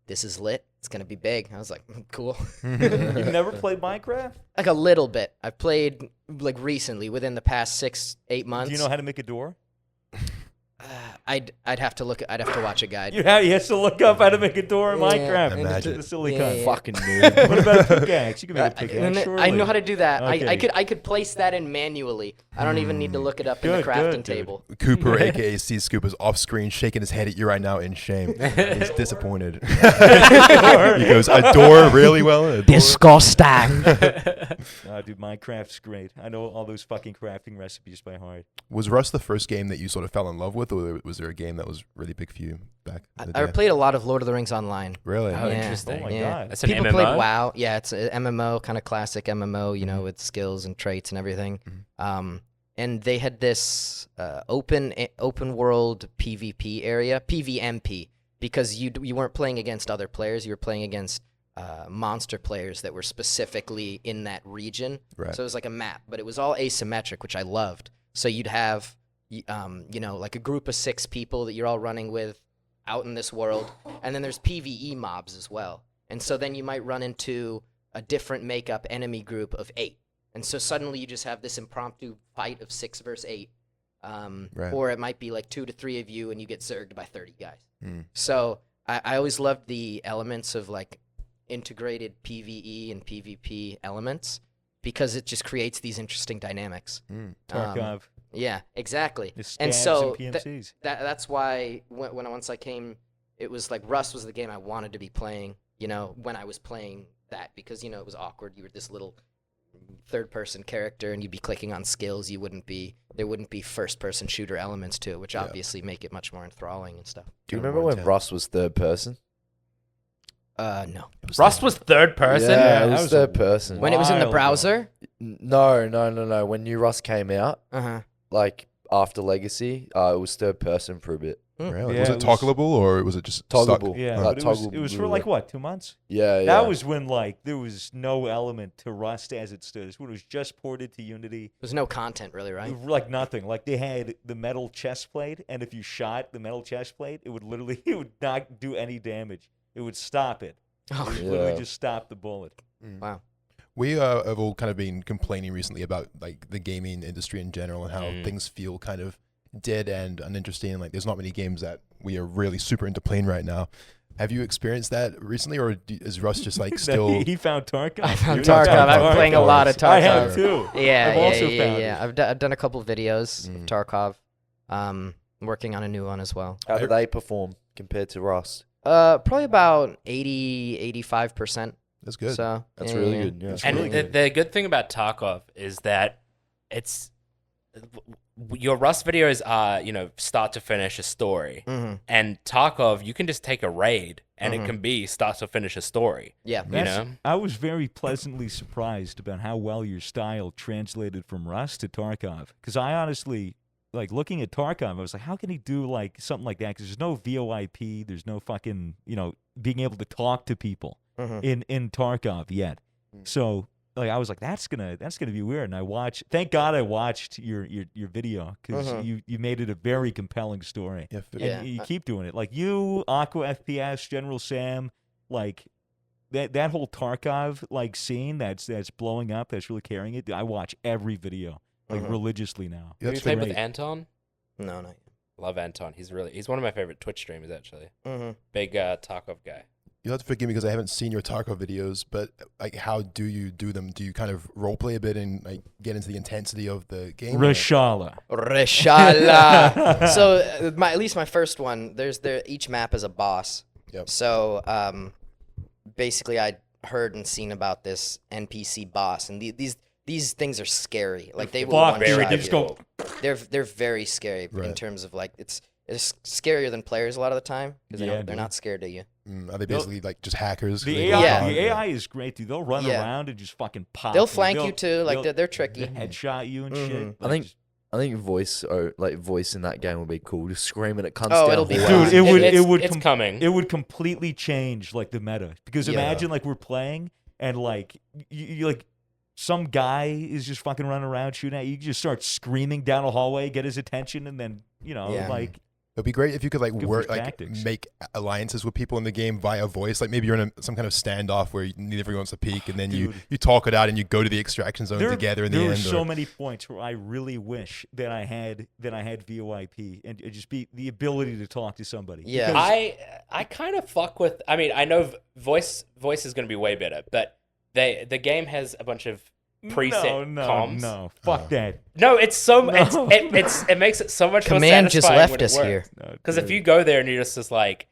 "This is lit. It's gonna be big." I was like, "Cool." You've never played Minecraft? Like a little bit. I've played like recently, within the past 6-8 months. Do you know how to make a door? I'd have to watch a guide. You have to look up how to make a door in Yeah. Minecraft. Imagine. The silly Yeah, cunt. yeah. Fucking noob. What about a pickaxe? You can make a pickaxe. I know how to do that. Okay. I could place that in manually. I don't even need to look it up in the Good, crafting good, dude. table. Cooper, aka C Scoop, is off screen shaking his head at you right now in shame. He's disappointed. He goes, "A door, really well? A door?" Disgusting. Dude, Minecraft's great. I know all those fucking crafting recipes by heart. Was Rust the first game that you sort of fell in love with, or was there a game that was really big for you back in the I day? played a lot of Lord of the Rings online. Really? Oh, Yeah. interesting. Oh my Yeah. god. That's an People MMO? played WoW. Yeah, it's an MMO, kind of classic MMO, you know, with skills and traits and everything. And they had this open world PvP area, PvMP, because you weren't playing against other players. You were playing against monster players that were specifically in that region. Right. So it was like a map, but it was all asymmetric, which I loved. So you'd have, you know, like a group of 6 people that you're all running with out in this world, and then there's PvE mobs as well. And so then you might run into a different makeup enemy group of 8. And so suddenly you just have this impromptu fight of 6 versus 8. Right. Or it might be like 2 to 3 of you and you get zerged by 30 guys. Mm. So I always loved the elements of like integrated PvE and PvP elements because it just creates these interesting dynamics. Tarkov. Yeah, exactly. The And stabs so and th- PMCs. that's why once I came, it was like Rust was the game I wanted to be playing, you know, when I was playing that, because, you know, it was awkward. You were this little third-person character and you'd be clicking on skills. There wouldn't be first-person shooter elements to it, which obviously make it much more enthralling and stuff. Do you Kinda remember more when intense. Rust was third person? No. Rust was third person? Yeah, it that was was third person. When it was in the Wild, bro. browser? No. When New Rust came out, Uh-huh. like after Legacy, it was third person for a bit. Really? Yeah, was it it was- toggleable, or was it just Toggleable. stuck? Yeah, Like but toggle it was for blue, like like- what, 2 months? Yeah, yeah. That was when like there was no element to Rust as it stood. It's when it was just ported to Unity. There's no content really, right? Like nothing. Like they had the metal chest plate, and if you shot the metal chest plate, it would not do any damage. It would stop it. It Oh, would literally Yeah. just stop the bullet. wow. We have all kind of been complaining recently about like the gaming industry in general and how things feel kind of dead and uninteresting. Like there's not many games that we are really super into playing right now. Have you experienced that recently, or is Rust just like still? He found Tarkov. I found You Tarkov. found I've been playing a lot of Tarkov. I have too. Yeah, I've yeah, also yeah, found yeah. it. I've done a couple videos of Tarkov. I'm working on a new one as well. How do they perform compared to Rust? Probably about 85%. That's good. So That's yeah, really yeah. good. Yeah. It's And really the good thing about Tarkov is that it's your Rust videos are, you know, start to finish a story. Mhm. And Tarkov, you can just take a raid and it can be start to finish a story. Yeah. You know? I was very pleasantly surprised about how well your style translated from Rust to Tarkov. Because I honestly, like, looking at Tarkov, I was like, how can he do, like, something like that? Because there's no VoIP, there's no fucking, you know, being able to talk to people in Tarkov yet. So like I was like, that's gonna be weird. And I watched. Thank God I watched your video because you made it a very compelling story. Yeah, And you keep doing it. Like you, Aqua FPS, General Sam, like that whole Tarkov like scene that's blowing up, that's really carrying it. I watch every video like religiously now. Yeah, Have you that's played great. with Anton? No, not yet. Love Anton. He's one of my favorite Twitch streamers actually. Mm-hmm. Big Tarkov guy. You have to forgive me because I haven't seen your Tarkov videos, but like, how do you do them? Do you kind of role play a bit and like get into the intensity of the game? Rashala. Reshala. So at least my first one, each map is a boss. Yep. So basically, I heard and seen about this NPC boss, and these things are scary. Like they will Fuck, one-shot dude, they you. just go. They're very scary in Right. terms of like it's scarier than players a lot of the time because Yeah, they're dude. not scared of you. Are they basically like just hackers? The They AI, go Yeah. on? the AI is great, dude. They'll run Yeah. around and just fucking pop. They'll you. flank you too. Like they're tricky. They'll headshot you and shit. Mhm. I think I think voice in that game would be cool. Just screaming at cunts Oh, down it'll be hallways. Dude, fun. it would it's coming. it would completely change like the meta because Yeah. imagine like we're playing and like you like some guy is just fucking running around shooting at you. You just start screaming down a hallway, get his attention, and then Yeah. like It'd be great if you could like Good work, for like tactics. make alliances with people in the game via voice. Like maybe you're in some kind of standoff where neither of you wants to peek, and then you talk it out and you go to the extraction zone together in the there end. were so or- many points where I really wish that I had VoIP and just be the ability to talk to somebody. Yeah. Because- I kind of fuck with. I mean, I know voice is going to be way better, but the game has a bunch of preset comms. No, fuck that. No, it's so No. it makes it so much Command more just satisfying left when it us works. here. Because if you go there and you're just like,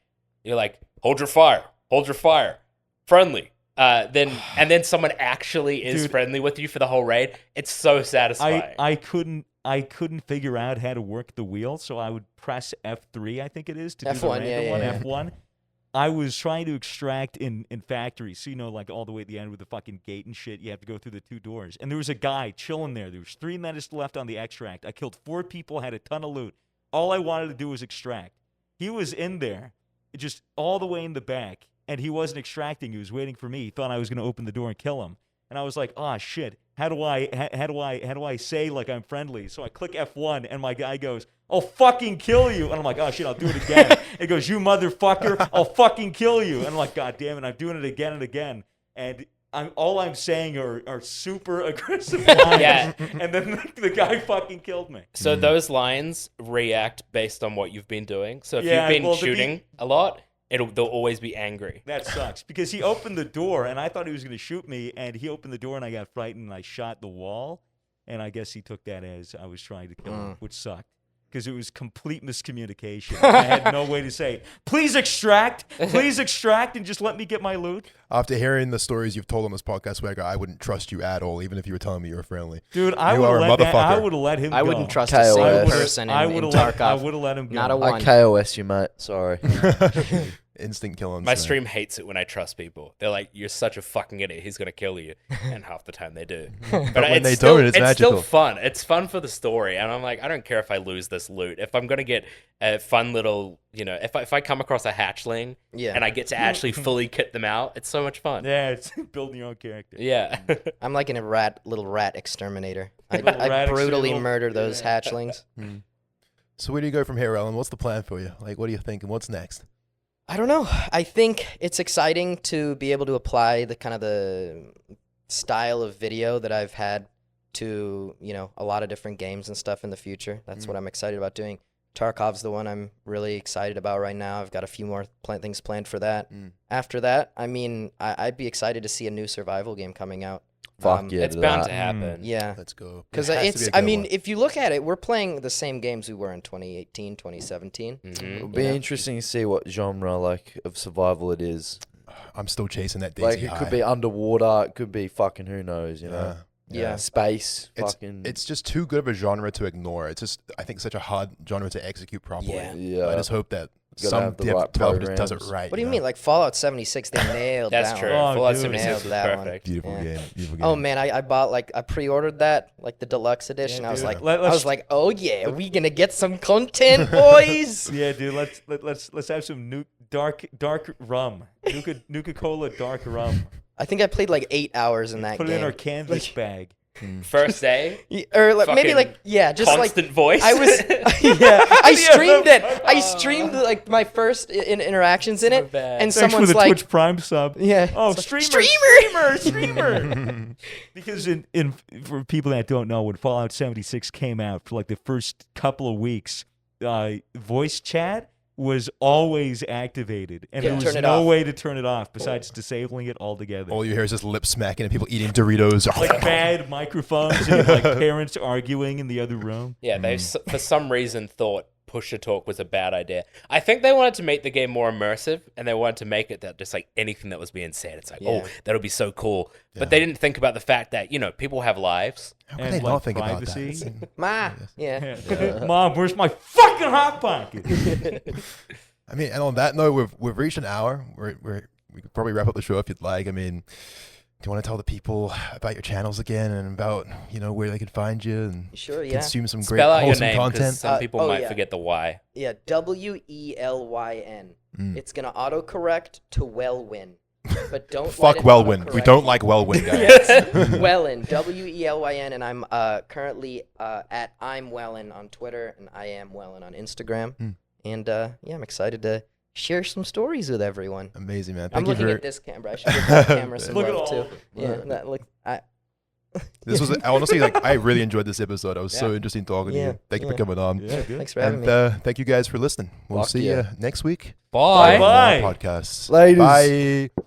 hold your fire, friendly. Then someone actually is Dude. friendly with you for the whole raid. It's so satisfying. I couldn't figure out how to work the wheel, so I would press F3, I think it is, to do the F1, random yeah, one. yeah. F1. I was trying to extract in factories, so like all the way at the end with the fucking gate and shit. You have to go through the 2 doors, and there was a guy chilling there. There was 3 minutes left on the extract. I killed 4 people, had a ton of loot. All I wanted to do was extract. He was in there, just all the way in the back, and he wasn't extracting. He was waiting for me. He thought I was going to open the door and kill him, and I was like, "Oh shit! How do I say like I'm friendly?" So I click F1, and my guy goes, "I'll fucking kill you," and I'm like, "Oh shit! I'll do it again." It goes, "You motherfucker! I'll fucking kill you!" And I'm like, "God damn it! I'm doing it again and again." And all I'm saying are super aggressive lines. Yeah. And then the guy fucking killed me. So those lines react based on what you've been doing. So if Yeah, you've been well, to be- shooting a lot, they'll always be angry. That sucks because he opened the door and I thought he was going to shoot me, and he opened the door and I got frightened and I shot the wall, and I guess he took that as I was trying to kill him, which sucked because it was complete miscommunication. I had no way to say, please extract, and just let me get my loot. After hearing the stories you've told on this podcast, Swagger, I wouldn't trust you at all, even if you were telling me you were friendly. Dude, I You would are a have motherfucker. let him go. I wouldn't trust KOS. a single I person in Tarkov. I would have let him go. Not a I one. KOS you, mate. Sorry. Instant kill on My sight. stream hates it when I trust people. They're like, "You're such a fucking idiot. He's gonna kill you," and half the time they do. But when they still, don't, it's magical. still fun. It's fun for the story, and I'm like, I don't care if I lose this loot. If I'm gonna get a fun little, if I come across a hatchling, Yeah. and I get to actually fully kit them out, it's so much fun. Yeah, it's building your own character. Yeah. I'm like a little rat exterminator. I Little rat brutally exterminator. murder those Yeah. hatchlings. So where do you go from here, Ellen? What's the plan for you? Like, what do you think, and what's next? I don't know. I think it's exciting to be able to apply the style of video that I've had to, a lot of different games and stuff in the future. That's what I'm excited about doing. Tarkov's the one I'm really excited about right now. I've got a few more things planned for that. After that, I mean, I'd be excited to see a new survival game coming out. Fuck yeah. It's to bound that. to happen. Yeah. Let's go. Because It has to it's, be a I good mean, one. if you look at it, we're playing the same games we were in 2018, 2017. It'll be Yeah. interesting to see what genre of survival it is. I'm still chasing that Like Daisy it high. could be underwater, it could be fucking who knows, you know. Yeah. Space, It's fucking it's just too good of a genre to ignore. It's just, I think, such a hard genre to execute properly. Yeah. yeah. I just hope that Gotta some have the dev right developer does it programs. right. What do you mean? Like Fallout 76, they nailed That's that true. one. Oh, Fallout dude. 76 Nailed was that one. perfect. Beautiful Yeah. game. Beautiful game. Oh man, I pre-ordered that, like the deluxe edition. Yeah, I was dude. like, Let's- oh yeah, we gonna get some content, boys. Yeah, dude. Let's have some dark rum, Nuka Cola dark rum. I think I played like 8 hours in that Put game. it in our canvas bag. First day, Or like, maybe Fucking like just like constant voice. I was I streamed it. I streamed like my first interactions in So it, bad. and Thanks for someone's the like, Twitch Prime sub. yeah, Oh, it's like, streamer. Because in for people that don't know, when Fallout 76 came out, for like the first couple of weeks, voice chat was always activated, and there was turn it no off. way to turn it off besides disabling it altogether. All you hear is just lip smacking and people eating Doritos. Like bad microphones and like parents arguing in the other room. Yeah, they for some reason thought push-to-talk was a bad idea. I think they wanted to make the game more immersive, and they wanted to make it that just like anything that was being said, it's like, Yeah. oh, that'll be so cool. But they didn't think about the fact that, people have lives. How can And, they like, not think privacy. about that? Ma, yeah. Mom, where's my fucking hot pocket? I mean, and on that note, we've reached an hour. We could probably wrap up the show if you'd like. I mean, do you want to tell the people about your channels again and about where they can find you and Sure, yeah. consume some great Spell out your wholesome name, because content? some people oh, might yeah. forget the Y. Yeah, Welyn. It's gonna autocorrect to Welyn, but don't let Fuck it Welyn. We autocorrect. don't like Welyn, guys. Welyn, Welyn, and I'm currently at I'm Welyn on Twitter, and I am Welyn on Instagram. And I'm excited to share some stories with everyone. Amazing, man. I'm Thank you looking for at this camera. I should give that camera some Look at love all too. of them. Yeah, that look. this was honestly like I really enjoyed this episode. It was so Yeah. interesting talking to Yeah, you. Thank you for yeah. coming on. Yeah, good. Thanks for having And me. thank you guys for listening. We'll Fuck see yeah. you next week. Bye. Bye. More podcasts. Laters. Bye.